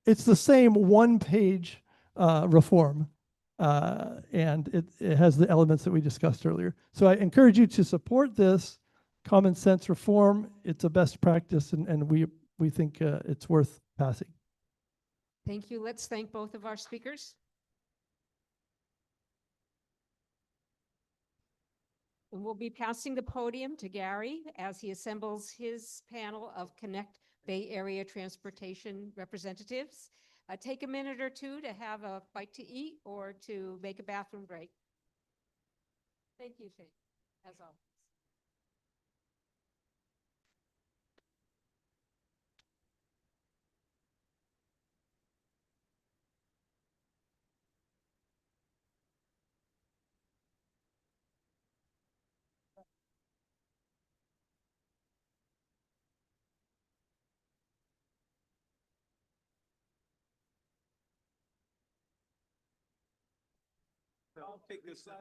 it's the same one-page reform, and it has the elements that we discussed earlier. So I encourage you to support this common sense reform. It's a best practice, and we think it's worth passing. Thank you. Let's thank both of our speakers. And we'll be passing the podium to Gary as he assembles his panel of Connect Bay Area Transportation representatives. Take a minute or two to have a bite to eat or to make a bathroom break. Thank you, Shane, as always. I'll take this side.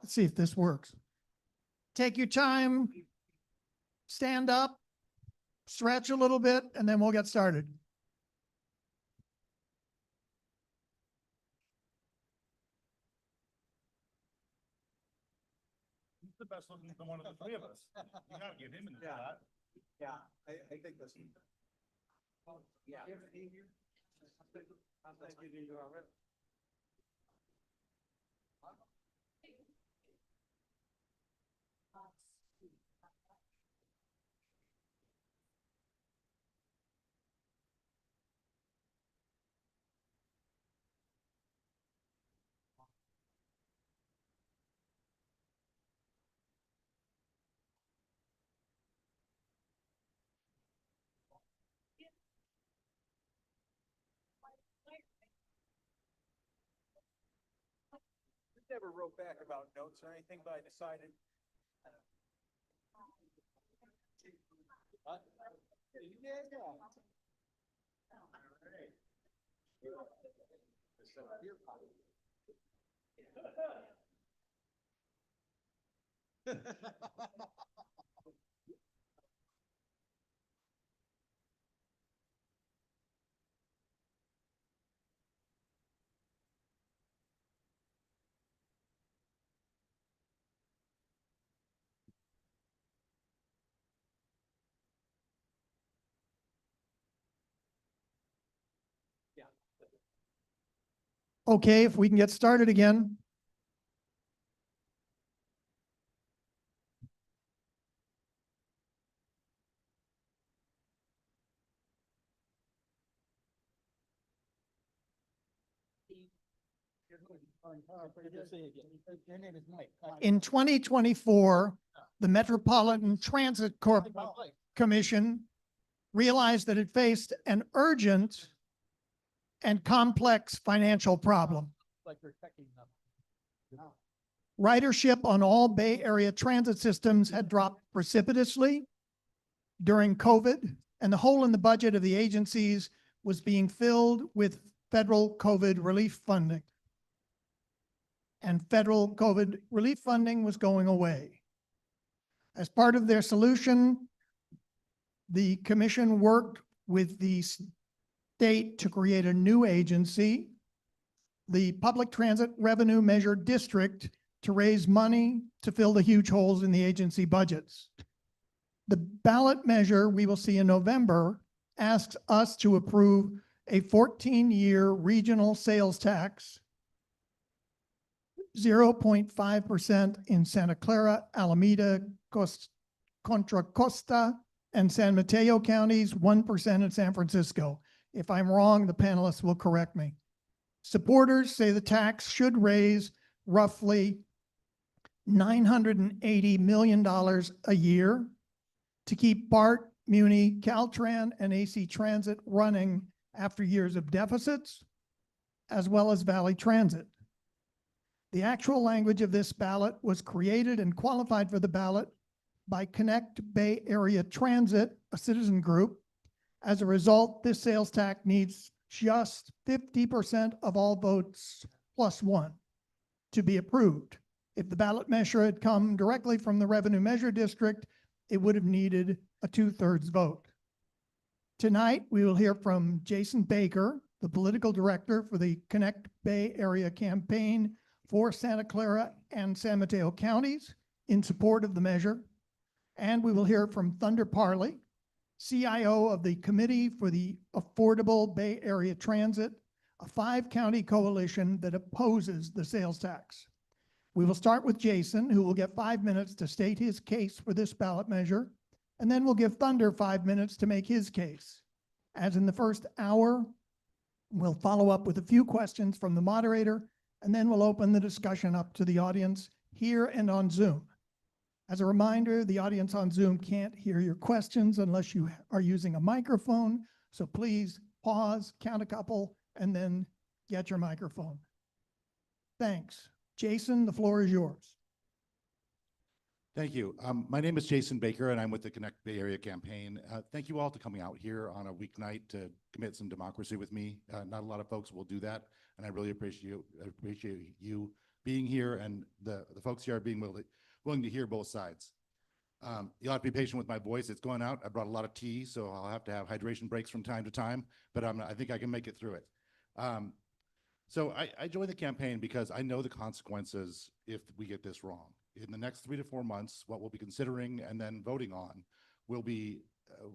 Let's see if this works. Take your time, stand up, stretch a little bit, and then we'll get started. He's the best looking one of the three of us. You gotta give him in the shot. Yeah, I think that's. Yeah. Never wrote back about notes or anything, but I decided. Okay, if we can get started again. In 2024, the Metropolitan Transit Commission realized that it faced an urgent and complex financial problem. Ridership on all Bay Area transit systems had dropped precipitously during COVID, and the hole in the budget of the agencies was being filled with federal COVID relief funding. And federal COVID relief funding was going away. As part of their solution, the commission worked with the state to create a new agency, the Public Transit Revenue Measure District, to raise money to fill the huge holes in the agency budgets. The ballot measure we will see in November asks us to approve a 14-year regional sales tax, 0.5% in Santa Clara, Alameda, Contra Costa, and San Mateo counties, 1% in San Francisco. If I'm wrong, the panelists will correct me. Supporters say the tax should raise roughly $980 million a year to keep BART, Muni, Caltran, and AC Transit running after years of deficits, as well as Valley Transit. The actual language of this ballot was created and qualified for the ballot by Connect Bay Area Transit, a citizen group. As a result, this sales tax needs just 50% of all votes plus one to be approved. If the ballot measure had come directly from the Revenue Measure District, it would have needed a 2/3 vote. Tonight, we will hear from Jason Baker, the political director for the Connect Bay Area campaign for Santa Clara and San Mateo counties in support of the measure. And we will hear from Thunder Parley, CIO of the Committee for the Affordable Bay Area Transit, a 5-county coalition that opposes the sales tax. We will start with Jason, who will get 5 minutes to state his case for this ballot measure, and then we'll give Thunder 5 minutes to make his case. As in the first hour, we'll follow up with a few questions from the moderator, and then we'll open the discussion up to the audience here and on Zoom. As a reminder, the audience on Zoom can't hear your questions unless you are using a microphone, so please pause, count a couple, and then get your microphone. Thanks. Jason, the floor is yours. Thank you. My name is Jason Baker, and I'm with the Connect Bay Area campaign. Thank you all for coming out here on a weeknight to commit some democracy with me. Not a lot of folks will do that, and I really appreciate you being here and the folks here being willing to hear both sides. You'll have to be patient with my voice. It's going out. I brought a lot of tea, so I'll have to have hydration breaks from time to time, but I think I can make it through it. So I joined the campaign because I know the consequences if we get this wrong. In the next 3 to 4 months, what we'll be considering and then voting on will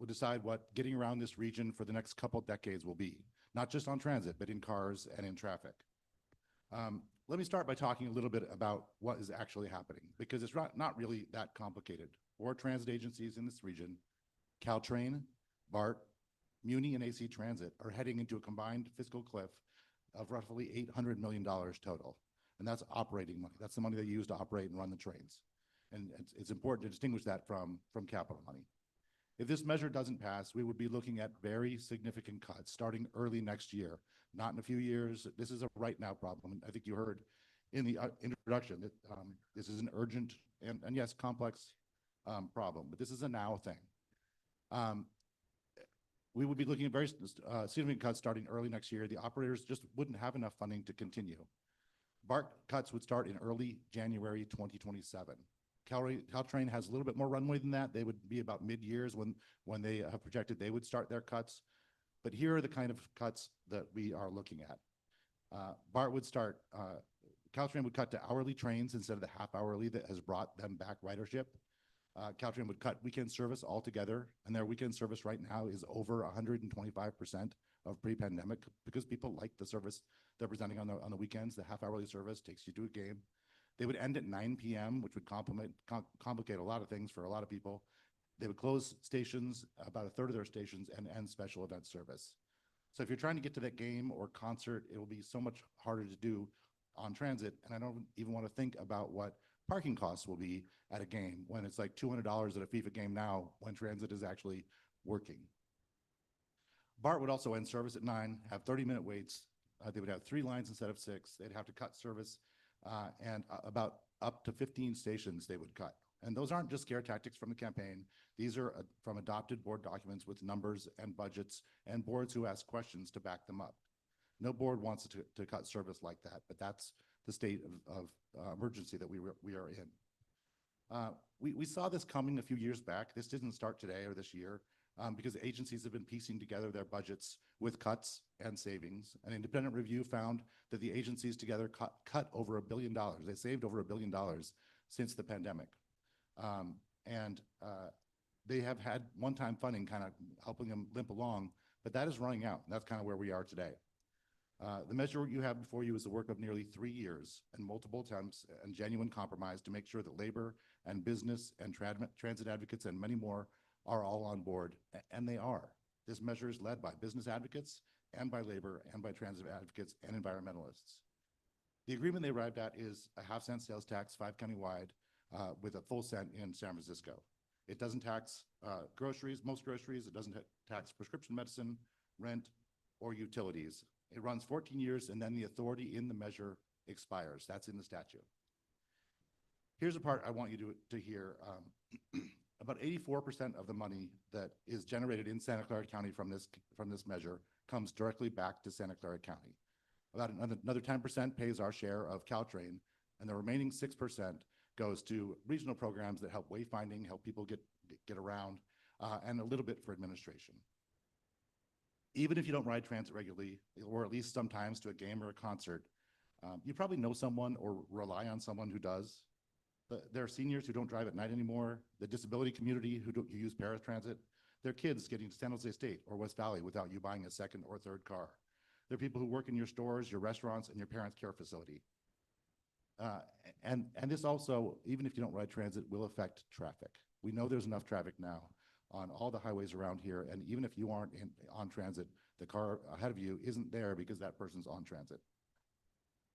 decide what getting around this region for the next couple decades will be, not just on transit, but in cars and in traffic. Let me start by talking a little bit about what is actually happening, because it's not really that complicated. 4 transit agencies in this region, Caltrain, BART, Muni, and AC Transit, are heading into a combined fiscal cliff of roughly $800 million total. And that's operating money. That's the money they use to operate and run the trains. And it's important to distinguish that from capital money. If this measure doesn't pass, we would be looking at very significant cuts starting early next year, not in a few years. This is a right now problem. I think you heard in the introduction that this is an urgent and yes, complex problem, but this is a now thing. We would be looking at very significant cuts starting early next year. The operators just wouldn't have enough funding to continue. BART cuts would start in early January 2027. Caltrain has a little bit more runway than that. They would be about mid-years when they have projected they would start their cuts. But here are the kind of cuts that we are looking at. BART would start, Caltrain would cut to hourly trains instead of the half-hourly that has brought them back ridership. Caltrain would cut weekend service altogether, and their weekend service right now is over 125% of pre-pandemic because people like the service they're presenting on the weekends. The half-hourly service takes you to a game. They would end at 9 p.m., which would complicate a lot of things for a lot of people. They would close stations, about a third of their stations, and end special event service. So if you're trying to get to that game or concert, it will be so much harder to do on transit. And I don't even want to think about what parking costs will be at a game when it's like $200 at a FIFA game now when transit is actually working. BART would also end service at 9, have 30-minute waits. They would have 3 lines instead of 6. They'd have to cut service and about up to 15 stations they would cut. And those aren't just scare tactics from the campaign. These are from adopted board documents with numbers and budgets and boards who ask questions to back them up. No board wants to cut service like that, but that's the state of emergency that we are in. We saw this coming a few years back. This didn't start today or this year because agencies have been piecing together their budgets with cuts and savings. An independent review found that the agencies together cut over $1 billion. They saved over $1 billion since the pandemic. They have had one-time funding kind of helping them limp along, but that is running out. And that's kind of where we are today. The measure you have before you is the work of nearly 3 years and multiple attempts and genuine compromise to make sure that labor and business and transit advocates and many more are all on board, and they are. This measure is led by business advocates and by labor and by transit advocates and environmentalists. The agreement they arrived at is a half-cent sales tax 5-county-wide with a full cent in San Francisco. It doesn't tax groceries, most groceries. It doesn't tax prescription medicine, rent, or utilities. It runs 14 years, and then the authority in the measure expires. That's in the statute. Here's a part I want you to hear. About 84% of the money that is generated in Santa Clara County from this measure comes directly back to Santa Clara County. About another 10% pays our share of Caltrain, and the remaining 6% goes to regional programs that help wayfinding, help people get around, and a little bit for administration. Even if you don't ride transit regularly, or at least sometimes to a game or a concert, you probably know someone or rely on someone who does. There are seniors who don't drive at night anymore, the disability community who use paratransit, there are kids getting to San Jose State or West Valley without you buying a second or third car. There are people who work in your stores, your restaurants, and your parents' care facility. And this also, even if you don't ride transit, will affect traffic. We know there's enough traffic now on all the highways around here, and even if you aren't on transit, the car ahead of you isn't there because that person's on transit.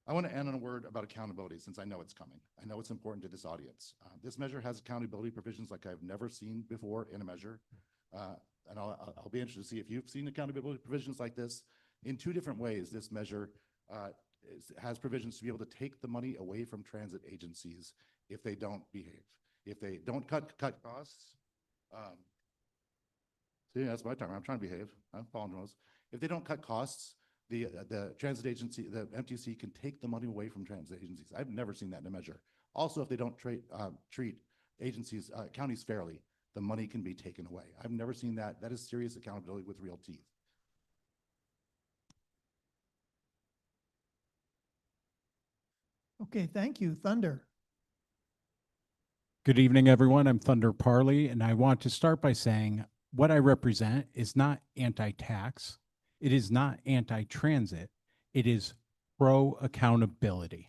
I want to end on a word about accountability, since I know it's coming. I know it's important to this audience. This measure has accountability provisions like I've never seen before in a measure. And I'll be interested to see if you've seen accountability provisions like this. In 2 different ways, this measure has provisions to be able to take the money away from transit agencies if they don't behave. If they don't cut costs, see, that's my time. I'm trying to behave. I'm following rules. If they don't cut costs, the transit agency, the MTC can take the money away from transit agencies. I've never seen that in a measure. Also, if they don't treat agencies, counties fairly, the money can be taken away. I've never seen that. That is serious accountability with real teeth. Okay, thank you. Thunder. Good evening, everyone. I'm Thunder Parley, and I want to start by saying what I represent is not anti-tax. It is not anti-transit. It is pro-accountability.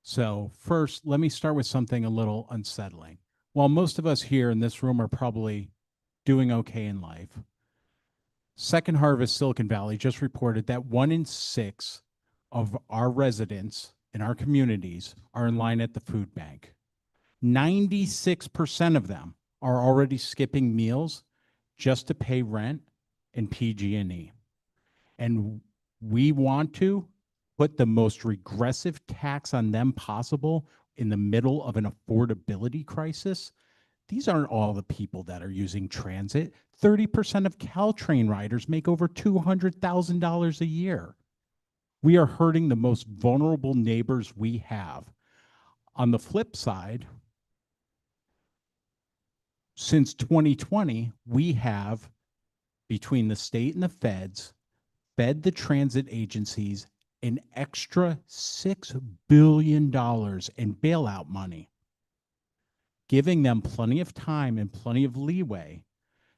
So first, let me start with something a little unsettling. While most of us here in this room are probably doing okay in life, Second Harvest Silicon Valley just reported that 1 in 6 of our residents in our communities are in line at the food bank. 96% of them are already skipping meals just to pay rent and PG&E. And we want to put the most regressive tax on them possible in the middle of an affordability crisis. These aren't all the people that are using transit. 30% of Caltrain riders make over $200,000 a year. We are hurting the most vulnerable neighbors we have. On the flip side, since 2020, we have, between the state and the feds, fed the transit agencies an extra $6 billion in bailout money, giving them plenty of time and plenty of leeway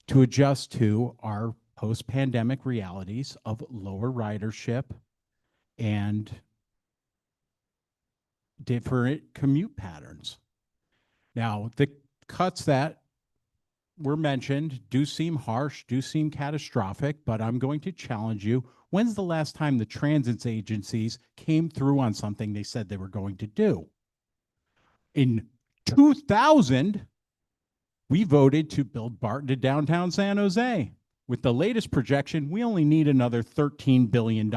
to adjust to our post-pandemic realities of lower ridership and different commute patterns. Now, the cuts that were mentioned do seem harsh, do seem catastrophic, but I'm going to challenge you. When's the last time the transit agencies came through on something they said they were going to do? In 2000, we voted to build BART into downtown San Jose. With the latest projection, we only need another $13 billion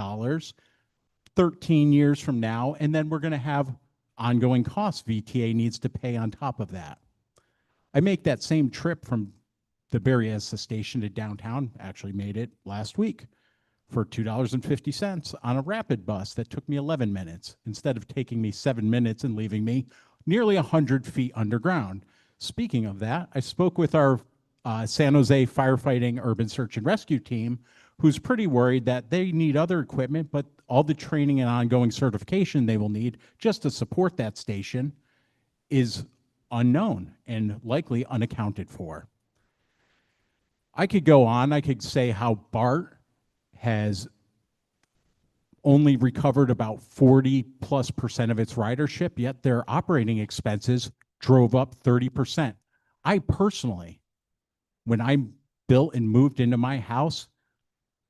13 years from now, and then we're going to have ongoing costs VTA needs to pay on top of that. I make that same trip from the Berryessa station to downtown, actually made it last week for $2.50 on a rapid bus that took me 11 minutes instead of taking me 7 minutes and leaving me nearly 100 feet underground. Speaking of that, I spoke with our San Jose firefighting urban search and rescue team, who's pretty worried that they need other equipment, but all the training and ongoing certification they will need just to support that station is unknown and likely unaccounted for. I could go on. I could say how BART has only recovered about 40+% of its ridership, yet their operating expenses drove up 30%. I personally, when I built and moved into my house,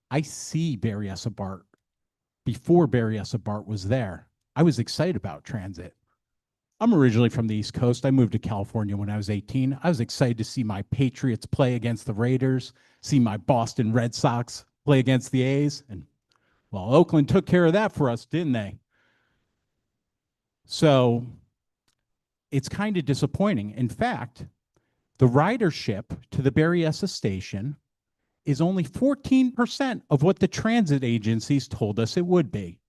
I see Berryessa BART before Berryessa BART was there. I was excited about transit. I'm originally from the East Coast. I moved to California when I was 18. I was excited to see my Patriots play against the Raiders, see my Boston Red Sox play against the A's. And well, Oakland took care of that for us, didn't they? So it's kind of disappointing. In fact, the ridership to the Berryessa station is only 14% of what the transit agencies told us it would be.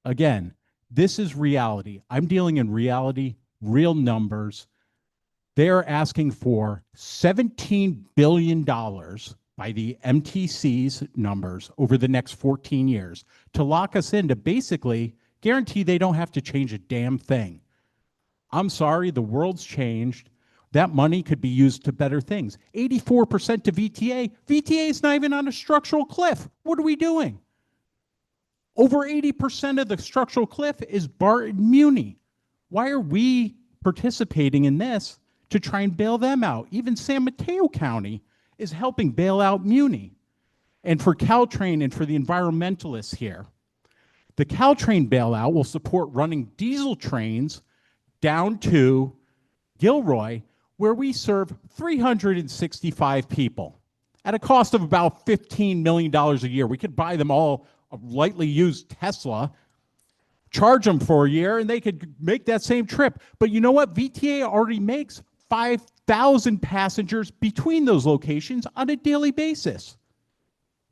Again, this is reality. I'm dealing in reality, real numbers. They're asking for $17 billion by the MTC's numbers over the next 14 years to lock us in to basically guarantee they don't have to change a damn thing. I'm sorry, the world's changed. That money could be used to better things. 84% to VTA. VTA is not even on a structural cliff. What are we doing? Over 80% of the structural cliff is BART and Muni. Why are we participating in this to try and bail them out? Even San Mateo County is helping bail out Muni. And for Caltrain and for the environmentalists here, the Caltrain bailout will support running diesel trains down to Gilroy, where we serve 365 people at a cost of about $15 million a year. We could buy them all a lightly used Tesla, charge them for a year, and they could make that same trip. But you know what? VTA already makes 5,000 passengers between those locations on a daily basis.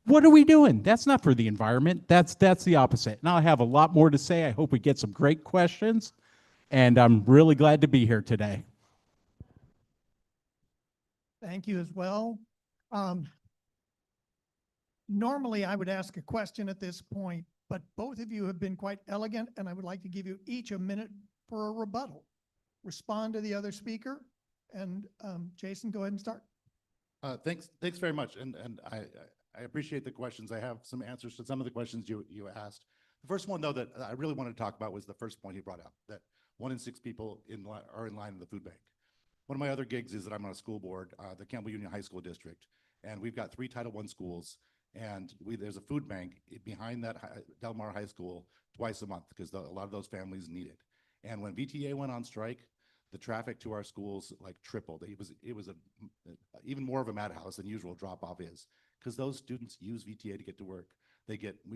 What are we doing? That's not for the environment. That's the opposite. Now I have a lot more to say. I hope we get some great questions, and I'm really glad to be here today. Thank you as well. Normally, I would ask a question at this point, but both of you have been quite elegant, and I would like to give you each a minute for a rebuttal. Respond to the other speaker, and Jason, go ahead and start. Thanks very much, and I appreciate the questions. I have some answers to some of the questions you asked. The first one, though, that I really wanted to talk about was the first point he brought up, that 1 in 6 people are in line in the food bank. One of my other gigs is that I'm on a school board, the Campbell Union High School District, and we've got 3 Title I schools, and there's a food bank behind that Del Mar High School twice a month because a lot of those families need it. And when VTA went on strike, the traffic to our schools like tripled. It was even more of a madhouse than usual drop-off is, because those students use VTA to get to work.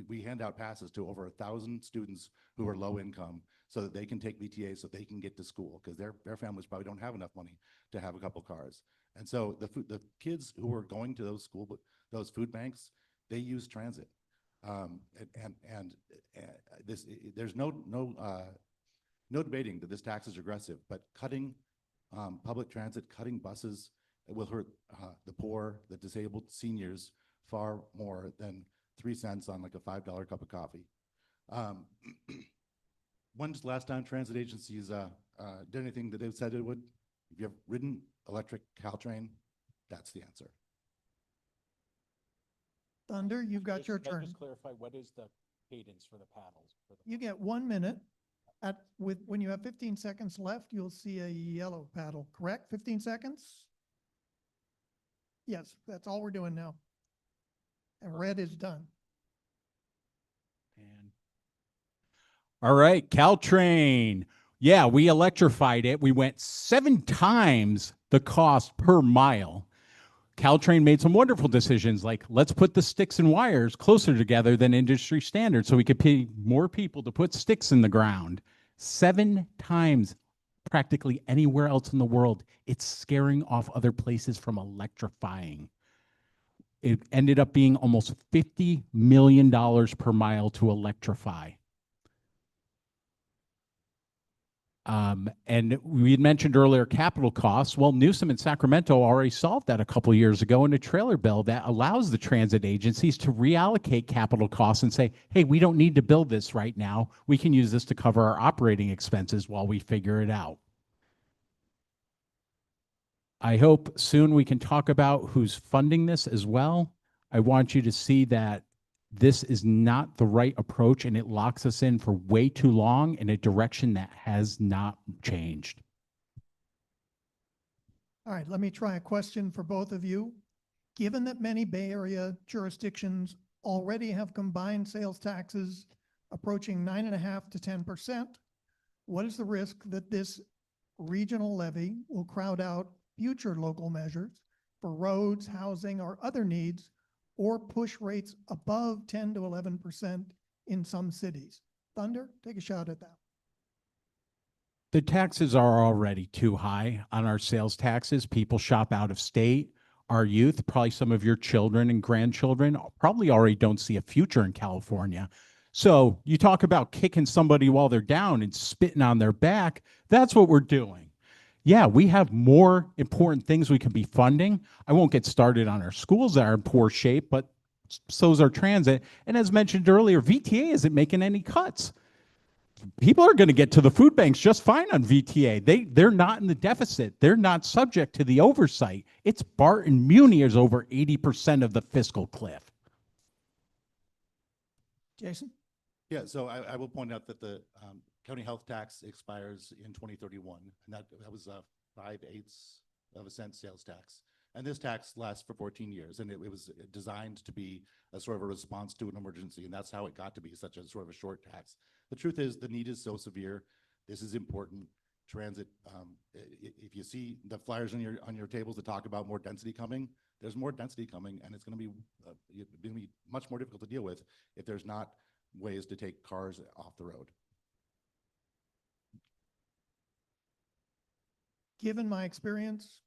We hand out passes to over 1,000 students who are low income so that they can take VTA so they can get to school, because their families probably don't have enough money to have a couple cars. And so the kids who are going to those food banks, they use transit. There's no debating that this tax is regressive, but cutting public transit, cutting buses, it will hurt the poor, the disabled, seniors far more than 3 cents on like a $5 cup of coffee. When's the last time transit agencies did anything that they said it would? If you have ridden electric Caltrain, that's the answer. Thunder, you've got your turn. Just clarify, what is the cadence for the paddles? You get 1 minute. When you have 15 seconds left, you'll see a yellow paddle, correct? 15 seconds? Yes, that's all we're doing now. And red is done. All right, Caltrain. Yeah, we electrified it. We went 7 times the cost per mile. Caltrain made some wonderful decisions, like let's put the sticks and wires closer together than industry standard so we could pay more people to put sticks in the ground. 7 times practically anywhere else in the world. It's scaring off other places from electrifying. It ended up being almost $50 million per mile to electrify. And we had mentioned earlier capital costs. Well, Newsom and Sacramento already solved that a couple of years ago in a trailer bill that allows the transit agencies to reallocate capital costs and say, hey, we don't need to build this right now. We can use this to cover our operating expenses while we figure it out. I hope soon we can talk about who's funding this as well. I want you to see that this is not the right approach and it locks us in for way too long in a direction that has not changed. All right, let me try a question for both of you. Given that many Bay Area jurisdictions already have combined sales taxes approaching 9.5% to 10%, what is the risk that this regional levy will crowd out future local measures for roads, housing, or other needs, or push rates above 10 to 11% in some cities? Thunder, take a shot at that. The taxes are already too high on our sales taxes. People shop out of state. Our youth, probably some of your children and grandchildren, probably already don't see a future in California. So you talk about kicking somebody while they're down and spitting on their back. That's what we're doing. Yeah, we have more important things we can be funding. I won't get started on our schools that are in poor shape, but so is our transit. And as mentioned earlier, VTA isn't making any cuts. People are going to get to the food banks just fine on VTA. They're not in the deficit. They're not subject to the oversight. It's BART and Muni is over 80% of the fiscal cliff. Jason? Yeah, so I will point out that the county health tax expires in 2031, and that was 5/8 of a cent sales tax. And this tax lasts for 14 years, and it was designed to be a sort of a response to an emergency, and that's how it got to be such a sort of a short tax. The truth is the need is so severe. This is important. Transit, if you see the flyers on your tables that talk about more density coming, there's more density coming, and it's going to be much more difficult to deal with if there's not ways to take cars off the road. Given my experience,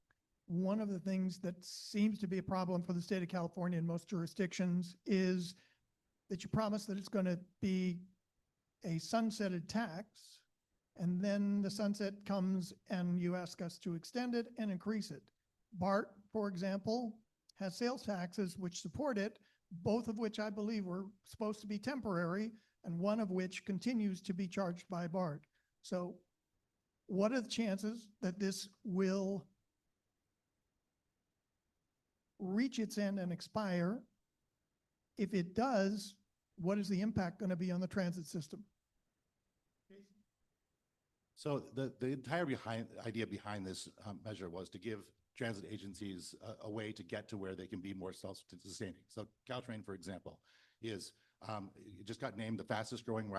one of the things that seems to be a problem for the state of California in most jurisdictions is that you promise that it's going to be a sunsetted tax, and then the sunset comes and you ask us to extend it and increase it. BART, for example, has sales taxes which support it, both of which I believe were supposed to be temporary, and one of which continues to be charged by BART. So what are the chances that this will reach its end and expire? If it does, what is the impact going to be on the transit system? So the entire idea behind this measure was to give transit agencies a way to get to where they can be more self-sustaining. So Caltrain, for example, is it just got named the fastest growing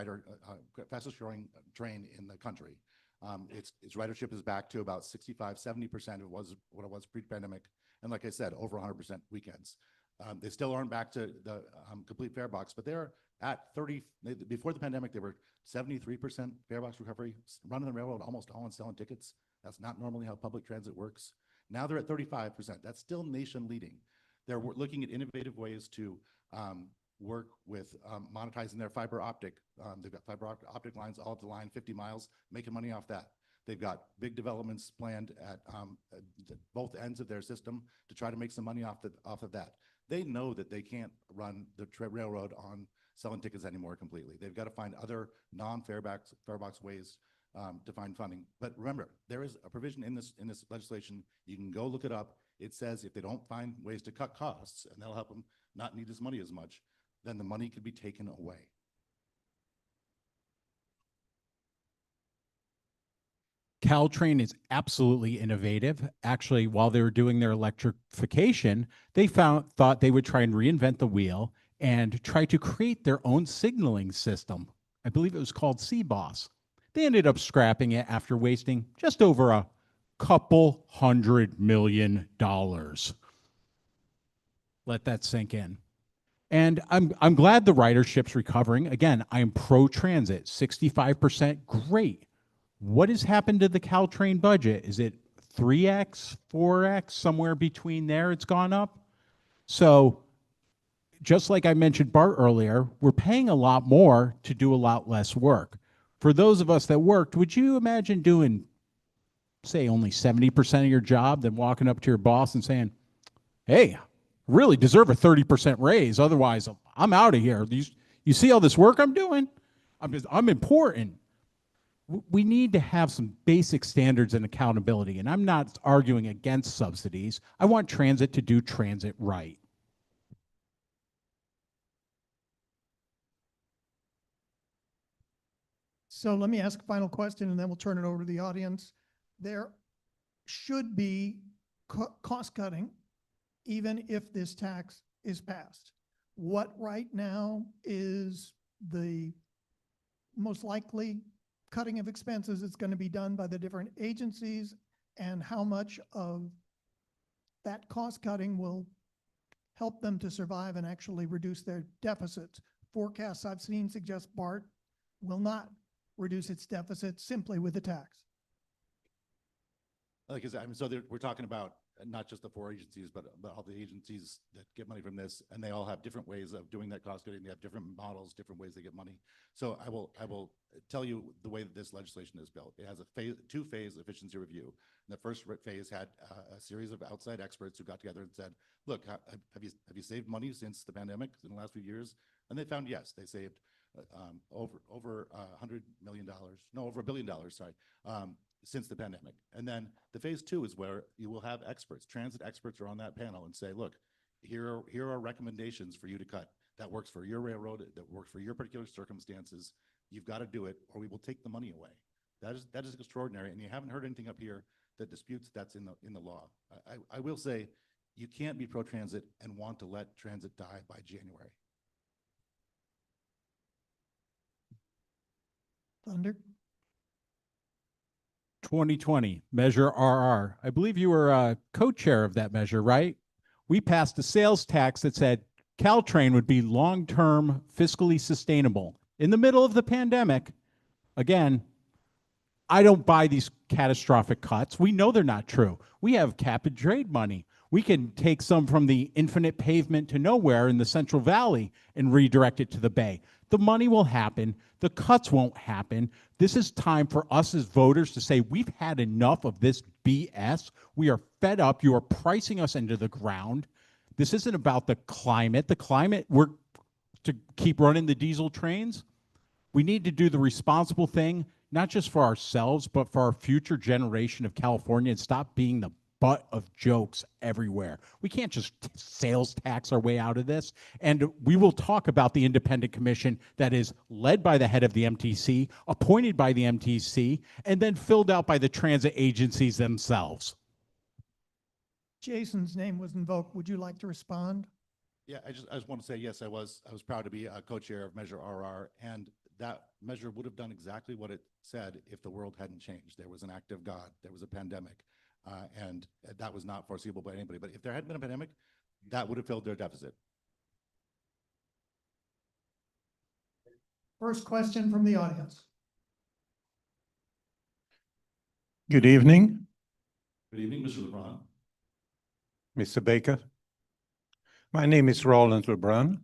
train in the country. Its ridership is back to about 65–70% of what it was pre-pandemic, and like I said, over 100% weekends. They still aren't back to the complete fare box, but they're at 30. Before the pandemic, they were 73% fare box recovery, running the railroad almost all on selling tickets. That's not normally how public transit works. Now they're at 35%. That's still nation leading. They're looking at innovative ways to work with monetizing their fiber optic. They've got fiber optic lines all up the line, 50 miles, making money off that. They've got big developments planned at both ends of their system to try to make some money off of that. They know that they can't run the railroad on selling tickets anymore completely. They've got to find other non-fare box ways to find funding. But remember, there is a provision in this legislation. You can go look it up. It says if they don't find ways to cut costs, and that'll help them not need this money as much, then the money could be taken away. Caltrain is absolutely innovative. Actually, while they were doing their electrification, they thought they would try and reinvent the wheel and try to create their own signaling system. I believe it was called CBOS. They ended up scrapping it after wasting just over a couple $100 million. Let that sink in. And I'm glad the ridership's recovering. Again, I am pro-transit, 65%, great. What has happened to the Caltrain budget? Is it 3x, 4x, somewhere between there it's gone up? So just like I mentioned BART earlier, we're paying a lot more to do a lot less work. For those of us that worked, would you imagine doing, say, only 70% of your job, then walking up to your boss and saying, hey, I really deserve a 30% raise, otherwise I'm out of here. You see all this work I'm doing? I'm important. we need to have some basic standards and accountability. And I'm not arguing against subsidies. I want transit to do transit right. So let me ask a final question and then we'll turn it over to the audience. There should be cost cutting even if this tax is passed. What right now is the most likely cutting of expenses that's going to be done by the different agencies, and how much of that cost cutting will help them to survive and actually reduce their deficits? Forecasts I've seen suggest BART will not reduce its deficit simply with the tax. Like I said, I mean, so we're talking about not just the 4 agencies, but all the agencies that get money from this, and they all have different ways of doing that cost cutting. They have different models, different ways they get money. So I will tell you the way that this legislation is built. It has a two-phase efficiency review. And the first phase had a series of outside experts who got together and said, look, have you saved money since the pandemic in the last few years? And they found, yes, they saved over $100 million, no, over $1 billion, sorry, since the pandemic. And then the phase 2 is where you will have experts, transit experts are on that panel and say, look, here are recommendations for you to cut. That works for your railroad, that works for your particular circumstances. You've got to do it or we will take the money away. That is extraordinary. And you haven't heard anything up here that disputes that's in the law. I will say you can't be pro-transit and want to let transit die by January. Thunder? 2020, Measure RR. I believe you were co-chair of that measure, right? We passed a sales tax that said Caltrain would be long-term fiscally sustainable. In the middle of the pandemic, again, I don't buy these catastrophic cuts. We know they're not true. We have cap and trade money. We can take some from the infinite pavement to nowhere in the Central Valley and redirect it to the Bay. The money will happen. The cuts won't happen. This is time for us as voters to say, we've had enough of this BS. We are fed up. You are pricing us into the ground. This isn't about the climate. The climate, we're to keep running the diesel trains. We need to do the responsible thing, not just for ourselves, but for our future generation of California, and stop being the butt of jokes everywhere. We can't just sales tax our way out of this. And we will talk about the independent commission that is led by the head of the MTC, appointed by the MTC, and then filled out by the transit agencies themselves. Jason's name was invoked. Would you like to respond? Yeah, I just want to say, yes, I was proud to be a co-chair of Measure RR, and that measure would have done exactly what it said if the world hadn't changed. There was an act of God, there was a pandemic, and that was not foreseeable by anybody. But if there hadn't been a pandemic, that would have filled their deficit. First question from the audience. Good evening, Good evening, Mr. LeBron. Mr. Baker. My name is Roland LeBrun.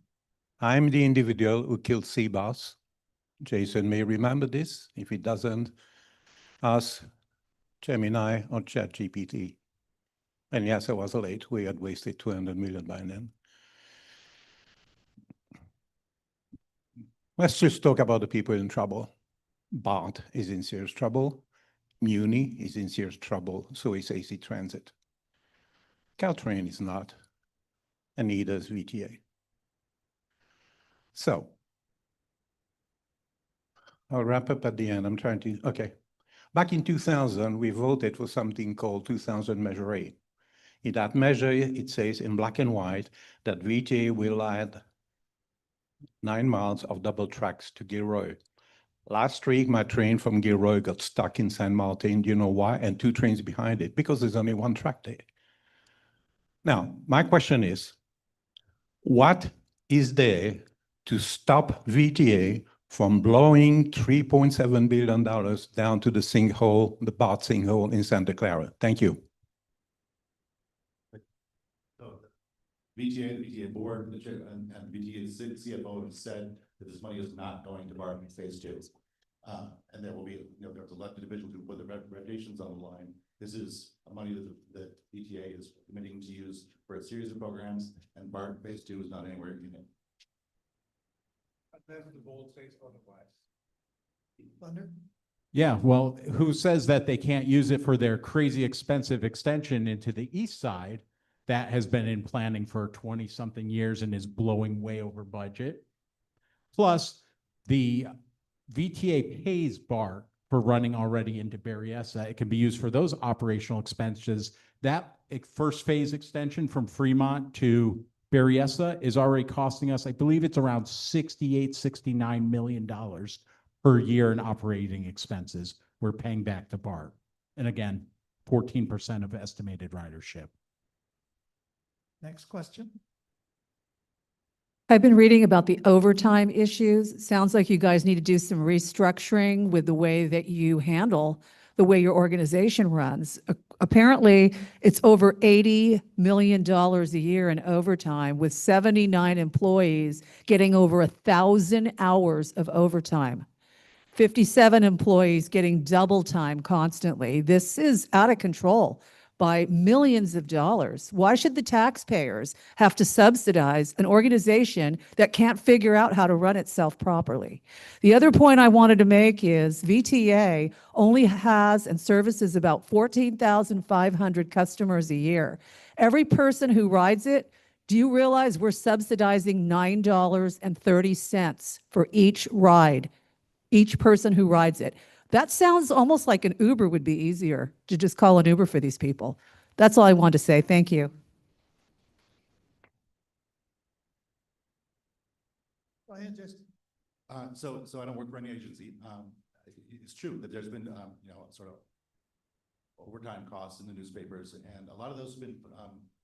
I'm the individual who killed Seabass. Jason may remember this. If he doesn't, ask Gemini or ChatGPT. And yes, I was late. We had wasted 200 million by then. Let's just talk about the people in trouble. BART is in serious trouble. Muni is in serious trouble. So is AC Transit. Caltrain is not, and neither is VTA. So I'll wrap up at the end. I'm trying to, okay. Back in 2000, we voted for something called 2000 Measure A. In that measure, it says in black and white that VTA will add 9 miles of double tracks to Gilroy. Last week, my train from Gilroy got stuck in San Martin. Do you know why? And 2 trains behind it, because there's only 1 track there. Now, my question is, what is there to stop VTA from blowing $3.7 billion down to the sinkhole, the BART sinkhole in Santa Clara? Thank you. So VTA, the VTA board, and VTA's CFO have said that this money is not going to BART in phase 2. And there will be, there's elected officials who put their reputations on the line. This is money that VTA is committing to use for a series of programs, and BART phase 2 is not anywhere in it. Thunder? Yeah, well, who says that they can't use it for their crazy expensive extension into the east side that has been in planning for 20-something years and is blowing way over budget? Plus, the VTA pays BART for running already into Berryessa. It can be used for those operational expenses. That first phase extension from Fremont to Berryessa is already costing us, I believe it's around $69 million per year in operating expenses we're paying back to BART. And again, 14% of estimated ridership. Next question. I've been reading about the overtime issues. Sounds like you guys need to do some restructuring with the way that you handle the way your organization runs. Apparently, it's over $80 million a year in overtime, with 79 employees getting over 1,000 hours of overtime. 57 employees getting double time constantly. This is out of control by millions of dollars. Why should the taxpayers have to subsidize an organization that can't figure out how to run itself properly? The other point I wanted to make is VTA only has and services about 14,500 customers a year. Every person who rides it, do you realize we're subsidizing $9.30 for each ride? Each person who rides it. That sounds almost like an Uber would be easier to just call an Uber for these people. That's all I wanted to say. Thank you. Go ahead, Jason. So I don't work for any agency. It's true that there's been, sort of overtime costs in the newspapers, and a lot of those have been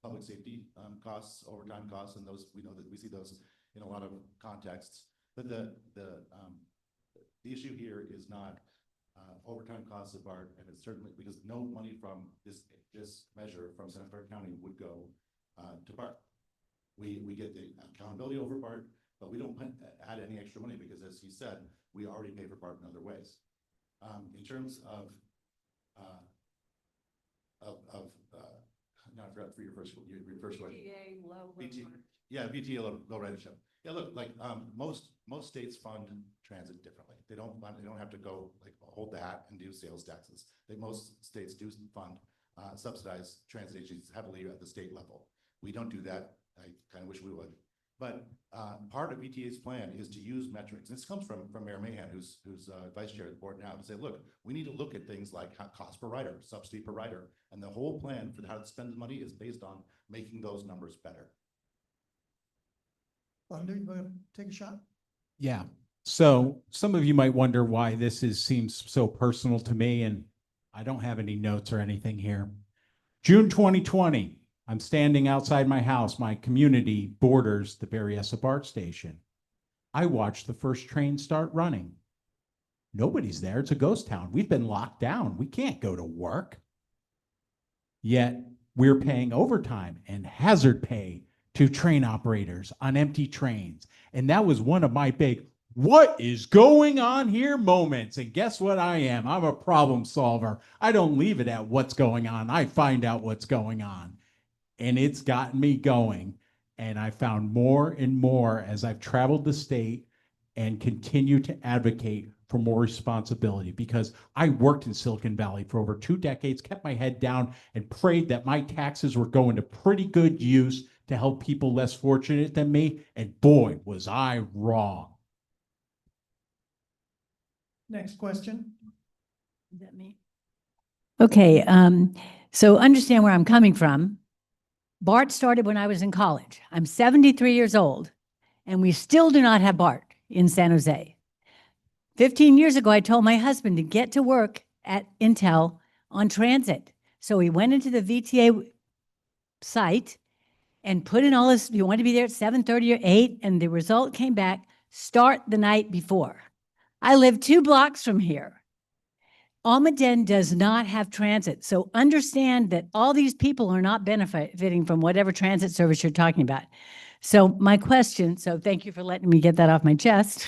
public safety costs, overtime costs, and those, we know that we see those in a lot of contexts. But the issue here is not overtime costs of BART, and it's certainly because no money from this measure from Santa Clara County would go to BART. We get the accountability over BART, but we don't add any extra money because, as he said, we already pay for BART in other ways. In terms of now I forgot for your first question. VTA low ridership. Yeah, look, like most states fund transit differently. They don't have to go like hold the hat and do sales taxes. Most states do fund subsidize transit agencies heavily at the state level. We don't do that. I kind of wish we would. But part of VTA's plan is to use metrics. This comes from Mayor Mahan, who's vice chair of the board now, to say, look, we need to look at things like cost per rider, subsidy per rider, and the whole plan for how to spend the money is based on making those numbers better. Thunder, you want to take a shot? Yeah. So some of you might wonder why this seems so personal to me, and I don't have any notes or anything here. June 2020, I'm standing outside my house. My community borders the Berryessa BART station. I watched the first train start running. Nobody's there. It's a ghost town. We've been locked down. We can't go to work. Yet we're paying overtime and hazard pay to train operators on empty trains. And that was one of my big, what is going on here moments. And guess what I am? I'm a problem solver. I don't leave it at what's going on. I find out what's going on. And it's gotten me going. And I found more and more as I've traveled the state and continue to advocate for more responsibility, because I worked in Silicon Valley for over 2 decades, kept my head down and prayed that my taxes were going to pretty good use to help people less fortunate than me. And boy, was I wrong. Next question. Is that me? Okay, so understand where I'm coming from. BART started when I was in college. I'm 73 years old, and we still do not have BART in San Jose. 15 years ago, I told my husband to get to work at Intel on transit. So he went into the VTA site and put in all this, you want to be there at 7:30 or 8, and the result came back, start the night before. I live 2 blocks from here. Almaden does not have transit. So understand that all these people are not benefiting from whatever transit service you're talking about. So my question, so thank you for letting me get that off my chest.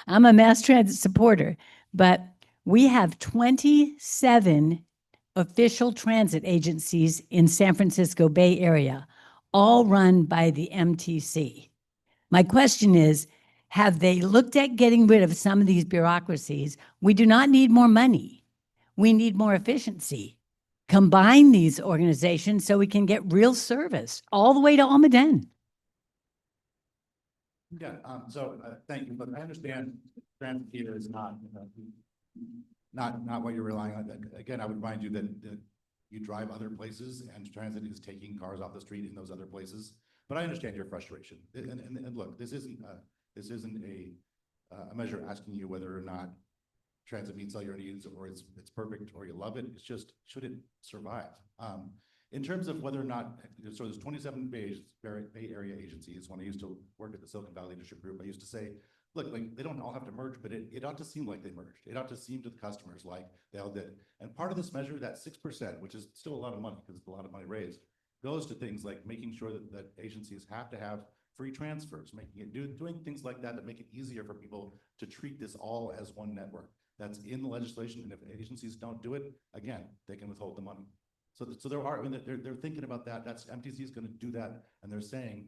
I'm a mass transit supporter, but we have 27 official transit agencies in San Francisco Bay Area, all run by the MTC. My question is, Have they looked at getting rid of some of these bureaucracies? We do not need more money. We need more efficiency. Combine these organizations so we can get real service all the way to Almaden. Yeah, thank you, but I understand transit here is not, not what you're relying on. Again, I would remind you that you drive other places and transit is taking cars off the street in those other places. But I understand your frustration. And look, this isn't a measure asking you whether or not transit meets all your needs or it's perfect or you love it. It's just, should it survive? In terms of whether or not, so there's 27 Bay Area agencies. When I used to work at the Silicon Valley Leadership Group, I used to say, look, like they don't all have to merge, but it ought to seem like they merged. It ought to seem to the customers like they all did. And part of this measure, that 6%, which is still a lot of money because it's a lot of money raised, goes to things like making sure that agencies have to have free transfers, doing things like that make it easier for people to treat this all as one network. That's in the legislation, and if agencies don't do it, again, they can withhold the money. So there are, I mean, they're thinking about that. That's MTC is going to do that, and they're saying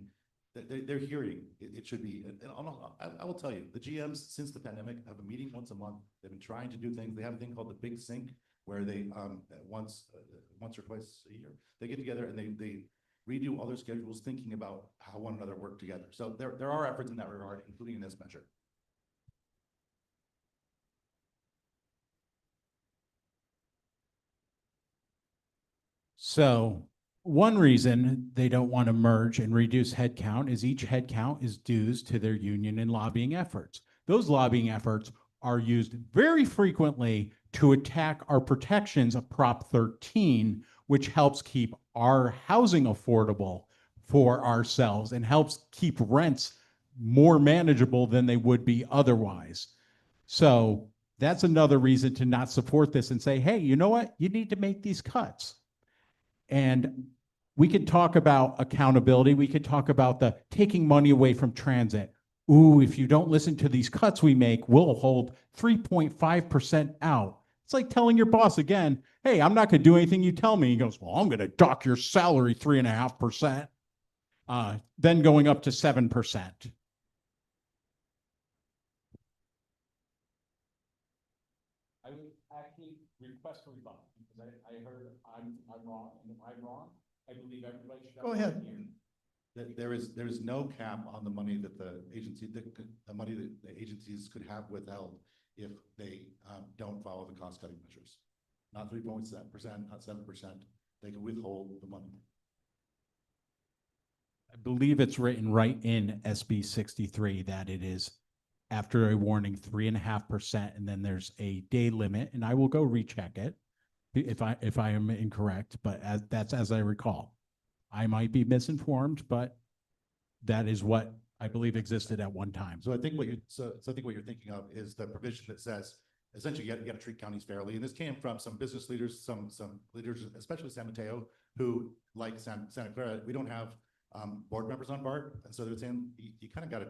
that they're hearing it should be. And I will tell you, the GMs since the pandemic have a meeting once a month. They've been trying to do things. They have a thing called the Big Sync, where they once or twice a year they get together and they redo all their schedules, thinking about how one another work together. So there are efforts in that regard, including in this measure. So one reason they don't want to merge and reduce headcount is each headcount is dues to their union and lobbying efforts. Those lobbying efforts are used very frequently to attack our protections of Prop 13, which helps keep our housing affordable for ourselves and helps keep rents more manageable than they would be otherwise. So that's another reason to not support this and say, hey, you know what? You need to make these cuts. And we could talk about accountability. We could talk about the taking money away from transit. Ooh, if you don't listen to these cuts we make, we'll hold 3.5% out. It's like telling your boss again, hey, I'm not going to do anything you tell me. He goes, well, I'm going to dock your salary 3.5%, then going up to 7%. I would actually request a rebuttal because I heard I'm wrong, and if I'm wrong, I believe everybody should. Go ahead. There is no cap on the money that the money that the agencies could have withheld if they don't follow the cost cutting measures. Not 3.7%, not 7%. They can withhold the money. I believe it's written right in SB 63 that it is after a warning 3.5%, and then there's a day limit, and I will go recheck it if I am incorrect, but that's as I recall. I might be misinformed, but that is what I believe existed at one time. So I think what you're thinking of is the provision that says essentially you got to treat counties fairly. And this came from some business leaders, some leaders, especially San Mateo, who like Santa Clara, we don't have board members on BART, and so they're saying you kind of got to,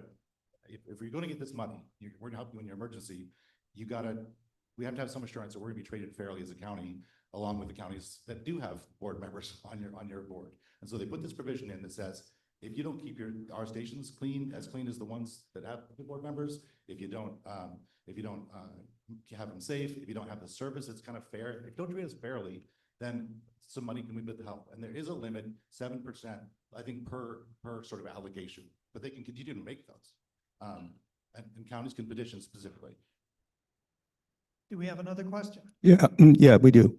if you're going to get this money, we're going to help you in your emergency. We have to have some assurance that we're going to be treated fairly as a county, along with the counties that do have board members on your board. And so they put this provision in that says, if you don't keep our stations clean as the ones that have the board members, if you don't have them safe, if you don't have the service that's kind of fair, if you don't treat us fairly, then some money can be put to help. And there is a limit, 7%, I think, per sort of allegation, but they can continue to make those. And counties can petition specifically. Do we have another question? Yeah, yeah, we do.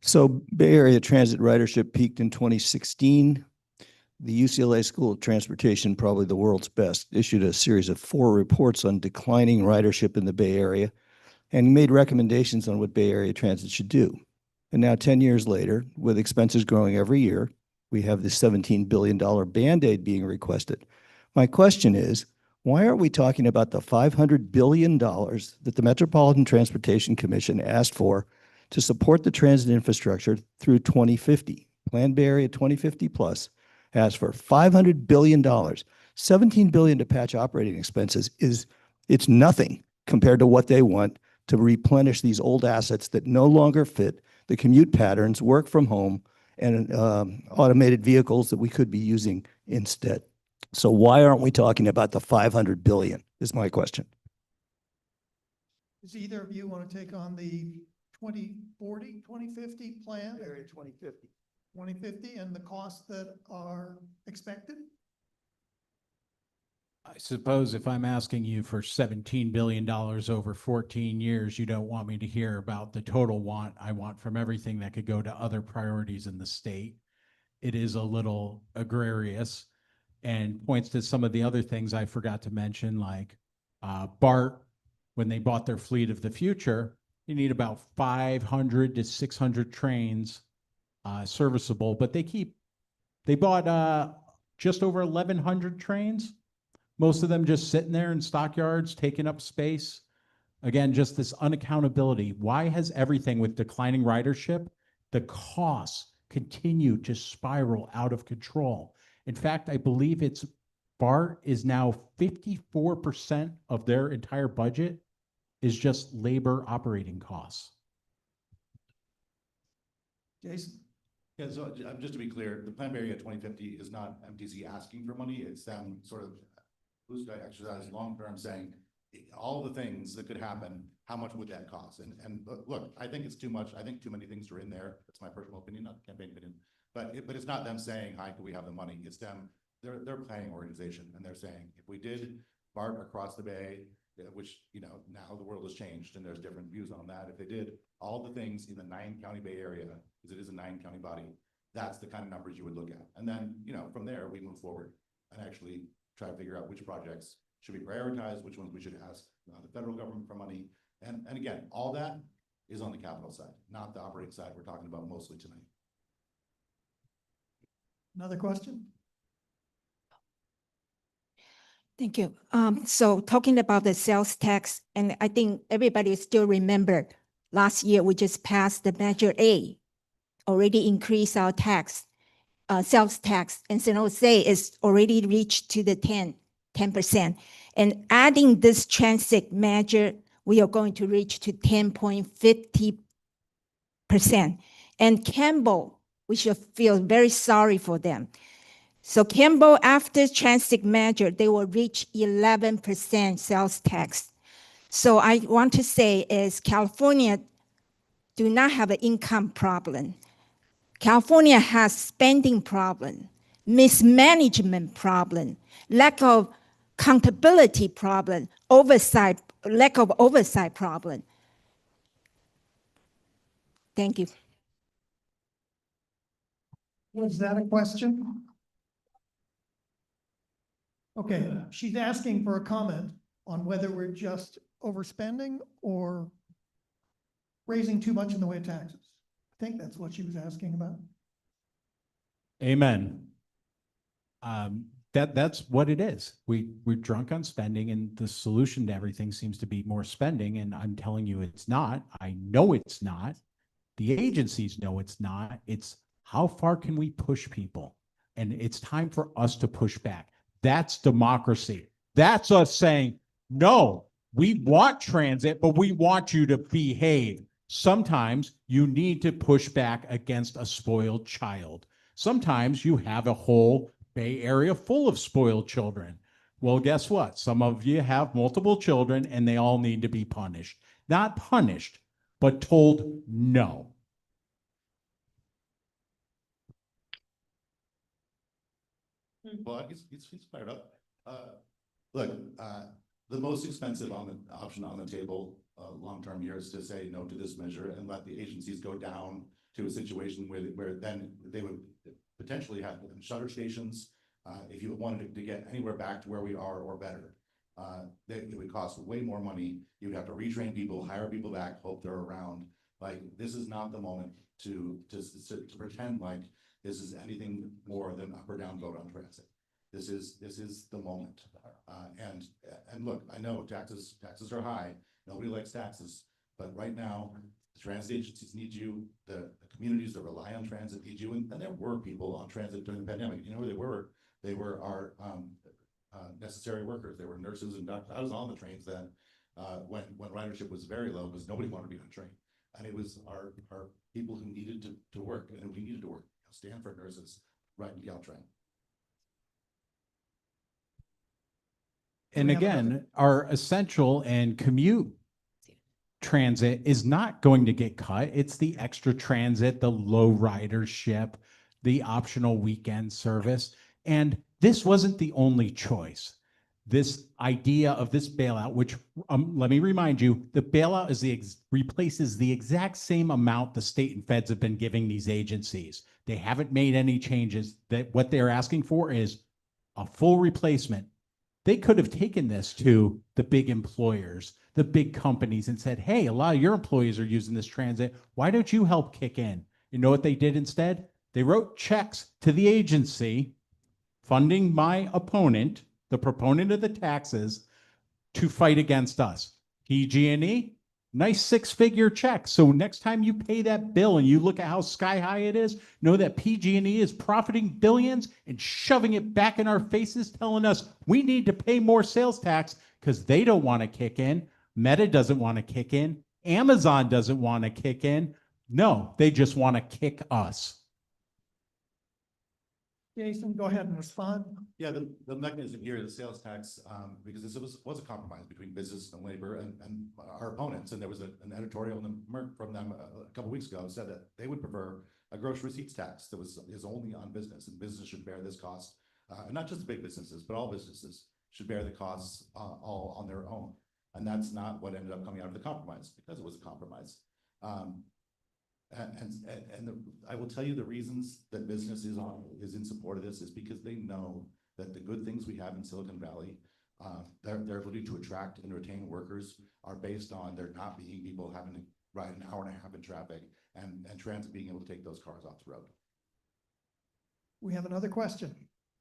So Bay Area transit ridership peaked in 2016. The UCLA School of Transportation, probably the world's best, issued a series of 4 reports on declining ridership in the Bay Area and made recommendations on what Bay Area transit should do. And now 10 years later, with expenses growing every year, we have the $17 billion Band-Aid being requested. My question is, why aren't we talking about the $500 billion that the Metropolitan Transportation Commission asked for to support the transit infrastructure through 2050? Plan Bay Area 2050 Plus asked for $500 billion. $17 billion to patch operating expenses it's nothing compared to what they want to replenish these old assets that no longer fit the commute patterns, work from home, and automated vehicles that we could be using instead. So why aren't we talking about the 500 billion is my question. Does either of you want to take on the 2040, 2050 plan? Area 2050. 2050 and the costs that are expected? I suppose if I'm asking you for $17 billion over 14 years, you don't want me to hear about the total want I want from everything that could go to other priorities in the state. It is a little agrarious and points to some of the other things I forgot to mention, like BART, when they bought their fleet of the future, you need about 500 to 600 trains serviceable, but they bought just over 1,100 trains. Most of them just sitting there in stockyards, taking up space. Again, just this unaccountability. Why has everything with declining ridership, the costs continue to spiral out of control? In fact, I believe BART is now 54% of their entire budget is just labor operating costs. Jason? Yeah, so just to be clear, the Plan Area 2050 is not MTC asking for money. It's them sort of blue sky exercise long-term saying all the things that could happen, how much would that cost? And look, I think it's too much. I think too many things are in there. That's my personal opinion, not campaign opinion. But it's not them saying, hi, can we have the money? It's them, they're a planning organization, and they're saying, if we did BART across the bay, which, you know, now the world has changed and there's different views on that. If they did all the things in the 9-county Bay Area, because it is a 9-county body, that's the kind of numbers you would look at. And then, you know, from there, we move forward and actually try to figure out which projects should we prioritize, which ones we should ask the federal government for money. And again, all that is on the capital side, not the operating side we're talking about mostly tonight. Another question? Thank you. So talking about the sales tax, and I think everybody still remember last year we just passed the Measure A, already increased our tax, sales tax, and San Jose is already reached to the 10%. And adding this transit measure, we are going to reach to 10.50%. And Campbell, we should feel very sorry for them. So Campbell, after transit measure, they will reach 11% sales tax. So I want to say is California do not have an income problem. California has spending problem, mismanagement problem, lack of accountability problem, lack of oversight problem. Thank you. Was that a question? Okay, she's asking for a comment on whether we're just overspending or raising too much in the way of taxes. I think that's what she was asking about. Amen. That's what it is. We're drunk on spending, and the solution to everything seems to be more spending. And I'm telling you, it's not. I know it's not. The agencies know it's not. It's how far can we push people? And it's time for us to push back. That's democracy. That's us saying, no, we want transit, but we want you to behave. Sometimes you need to push back against a spoiled child. Sometimes you have a whole Bay Area full of spoiled children. Well, guess what? Some of you have multiple children and they all need to be punished. Not punished, but told no. Well, it's fired up. Look, the most expensive option on the table long-term here is to say no to this measure and let the agencies go down to a situation where then they would potentially have shutter stations. If you wanted to get anywhere back to where we are or better, it would cost way more money. You would have to retrain people, hire people back, hope they're around. Like, this is not the moment to pretend like this is anything more than up or down vote on transit. This is the moment. And look, I know taxes are high. Nobody likes taxes, but right now the transit agencies need you. The communities that rely on transit need you. And there were people on transit during the pandemic. You know who they were? They were our necessary workers. They were nurses and doctors. I was on the trains then when ridership was very low because nobody wanted to be on a train. And it was our people who needed to work and we needed to work. Stanford nurses riding Caltrain. And We have again, our essential and commute transit is not going to get cut. It's the extra transit, the low ridership, the optional weekend service. And this wasn't the only choice. This idea of this bailout, which let me remind you, the bailout is replaces the exact same amount the state and feds have been giving these agencies. They haven't made any changes. That what they're asking for is a full replacement. They could have taken this to the big employers, the big companies, and said, hey, a lot of your employees are using this transit. Why don't you help kick in? You know what they did instead? They wrote checks to the agency funding my opponent, the proponent of the taxes, to fight against us. PG&E, nice six-figure check. So next time you pay that bill and you look at how sky high it is, know that PG&E is profiting billions and shoving it back in our faces, telling us we need to pay more sales tax because they don't want to kick in. Meta doesn't want to kick in. Amazon doesn't want to kick in. No, they just want to kick us. Jason, go ahead and respond. Yeah, the mechanism here, the sales tax, because this was a compromise between business and labor and our opponents. And there was an editorial from them a couple weeks ago said that they would prefer a gross receipts tax that is only on business, and business should bear this cost. And not just big businesses, but all businesses should bear the costs all on their own. And that's not what ended up coming out of the compromise, because it was a compromise. I will tell you the reasons that business is in support of this is because they know that the good things we have in Silicon Valley, their ability to attract and retain workers are based on there not being people having to ride an hour and a half in traffic and transit being able to take those cars off the road. We have another question.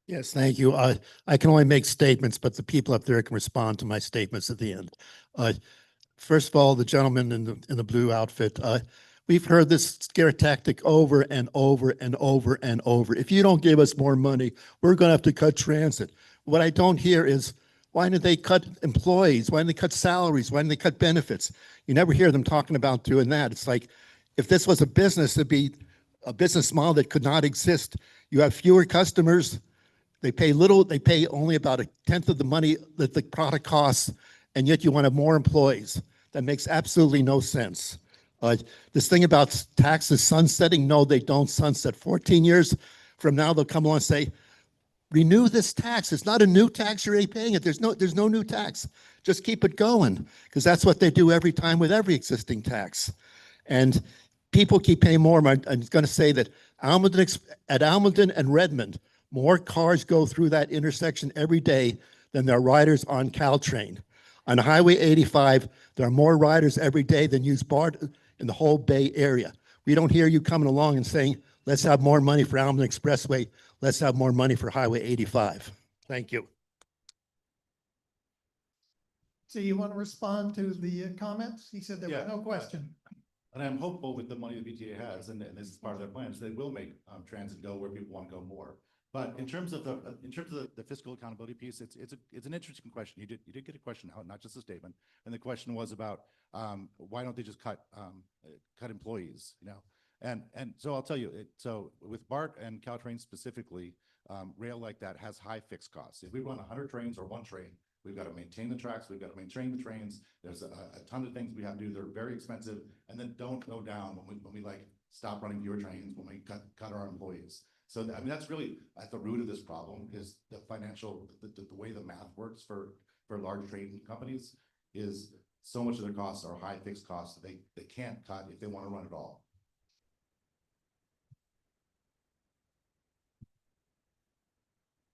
Yes, thank you. I can only make statements, but the people up there can respond to my statements at the end. First of all, the gentleman in the blue outfit, we've heard this scare tactic over and over and over and over. If you don't give us more money, we're going to have to cut transit. What I don't hear is, why did they cut employees? Why did they cut salaries? Why did they cut benefits? You never hear them talking about doing that. It's like, if this was a business, it'd be a business model that could not exist. You have fewer customers. They pay little. They pay only about 1/10 of the money that the product costs, and yet you want to have more employees. That makes absolutely no sense. This thing about taxes sunsetting, no, they don't sunset. 14 years from now, they'll come along and say, renew this tax. It's not a new tax, you're already paying it. There's no new tax. Just keep it going, because that's what they do every time with every existing tax. And people keep paying more. I'm going to say that at Almaden and Redmond, more cars go through that intersection every day than there are riders on Caltrain. On Highway 85, there are more riders every day than use BART in the whole Bay Area. We don't hear you coming along and saying, let's have more money for Almaden Expressway. Let's have more money for Highway 85. Thank you. So you want to respond to the comments? He said there was no question. And I'm hopeful with the money the BTA has, and this is part of their plans, they will make transit go where people want to go more. But in terms of the fiscal accountability piece, it's an interesting question. You did get a question out, not just a statement. And the question was about why don't they just cut employees, you know? And so I'll tell you, so with BART and Caltrain specifically, rail like that has high fixed costs. If we run 100 trains or one train, we've got to maintain the tracks, we've got to maintain the trains. There's a ton of things we have to do. They're very expensive, and then don't go down when we like stop running fewer trains, when we cut our employees. So I mean, that's really at the root of this problem, is the financial, the way the math works for large train companies is so much of their costs are high fixed costs that they can't cut if they want to run at all.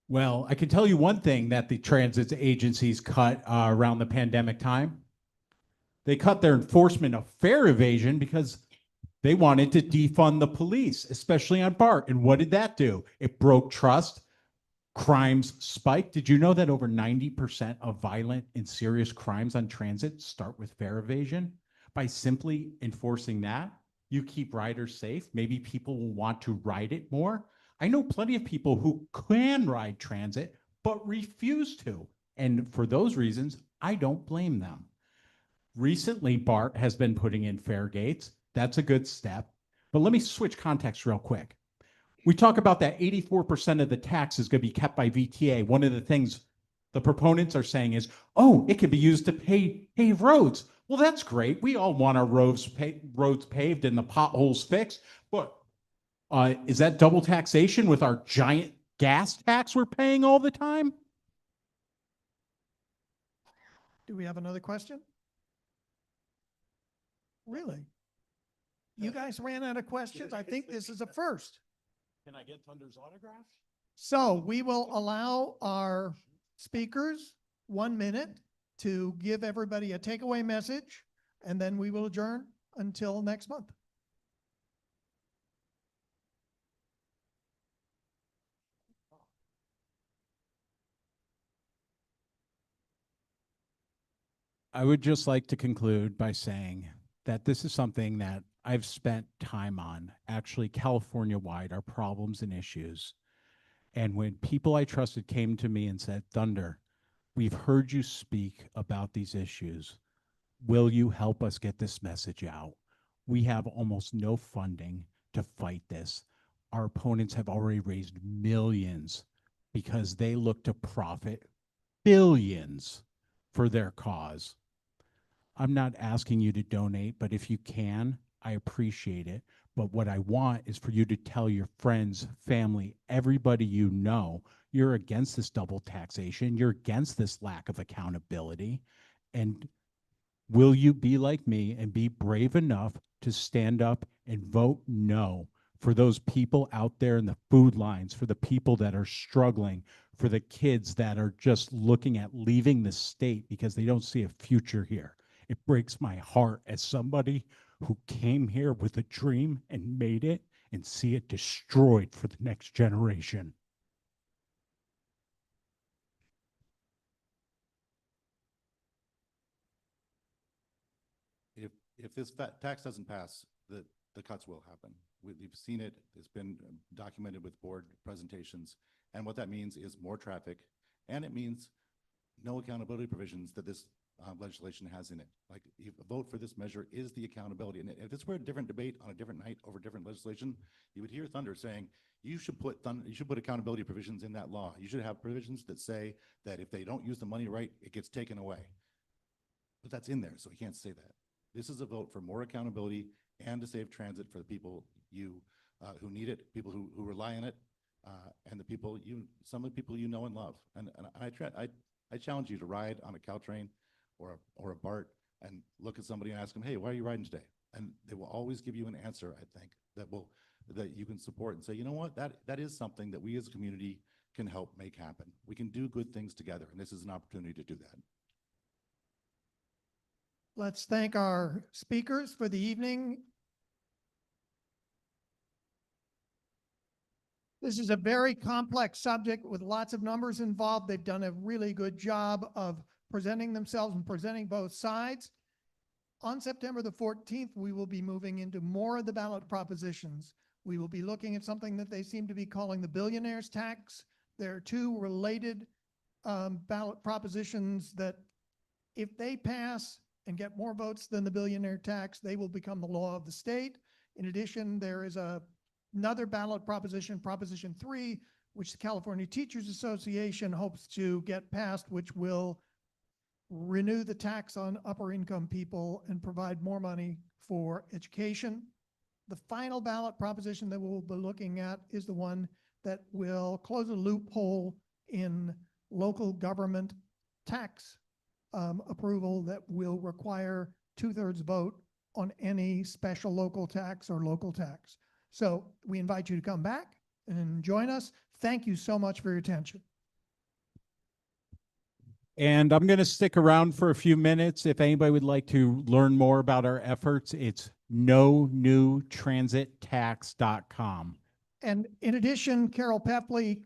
Well, I can tell you one thing that the transit agencies cut around the pandemic time. They cut their enforcement of fare evasion because they wanted to defund the police, especially on BART. And what did that do? It broke trust. Crimes spiked. Did you know that over 90% of violent and serious crimes on transit start with fare evasion? By simply enforcing that, you keep riders safe. Maybe people will want to ride it more. I know plenty of people who can ride transit, but refuse to. And for those reasons, I don't blame them. Recently, BART has been putting in fare gates. That's a good step. But let me switch context real quick. We talk about that 84% of the tax is going to be kept by VTA. One of the things The proponents are saying is, oh, it can be used to pave roads. Well, that's great. We all want our roads paved and the potholes fixed. But is that double taxation with our giant gas tax we're paying all the time? Do we have another question? Really? You guys ran out of questions? I think this is a first. Can I get Thunder's autograph? So we will allow our speakers 1 minute to give everybody a takeaway message, and then we will adjourn until next month. I would just like to conclude by saying that this is something that I've spent time on, actually California-wide, our problems and issues. And when people I trusted came to me and said, Thunder, we've heard you speak about these issues. Will you help us get this message out? We have almost no funding to fight this. Our opponents have already raised millions because they look to profit billions for their cause. I'm not asking you to donate, but if you can, I appreciate it. But what I want is for you to tell your friends, family, everybody you know, you're against this double taxation. You're against this lack of accountability. And will you be like me and be brave enough to stand up and vote no for those people out there in the food lines, for the people that are struggling, for the kids that are just looking at leaving the state because they don't see a future here? It breaks my heart as somebody who came here with a dream and made it and see it destroyed for the next generation. If this tax doesn't pass, the cuts will happen. We've seen it. It's been documented with board presentations. And what that means is more traffic, and it means no accountability provisions that this legislation has in it. Like, if a vote for this measure is the accountability. And if this were a different debate on a different night over different legislation, you would hear Thunder saying, you should put accountability provisions in that law. You should have provisions that say that if they don't use the money right, it gets taken away. But that's in there, so he can't say that. This is a vote for more accountability and to save transit for the people who need it, people who rely on it, and the people some of the people you know and love. And I challenge you to ride on a Caltrain or a BART and look at somebody and ask them, hey, why are you riding today? And they will always give you an answer, I think, that you can support and say, you know what, that is something that we as a community can help make happen. We can do good things together, and this is an opportunity to do that. Let's thank our speakers for the evening. This is a very complex subject with lots of numbers involved. They've done a really good job of presenting themselves and presenting both sides. On September the 14th, we will be moving into more of the ballot propositions. We will be looking at something that they seem to be calling the billionaire's tax. There are two related ballot propositions that, if they pass and get more votes than the billionaire tax, they will become the law of the state. In addition, there is another ballot proposition, Proposition 3, which the California Teachers Association hopes to get passed, which will renew the tax on upper income people and provide more money for education. The final ballot proposition that we'll be looking at is the one that will close a loophole in local government tax approval that will require 2/3 vote on any special local tax or local tax. So we invite you to come back and join us. Thank you so much for your attention. And I'm going to stick around for a few minutes. If anybody would like to learn more about our efforts, it's nonewtransittax.com. And in addition, Carol Peppley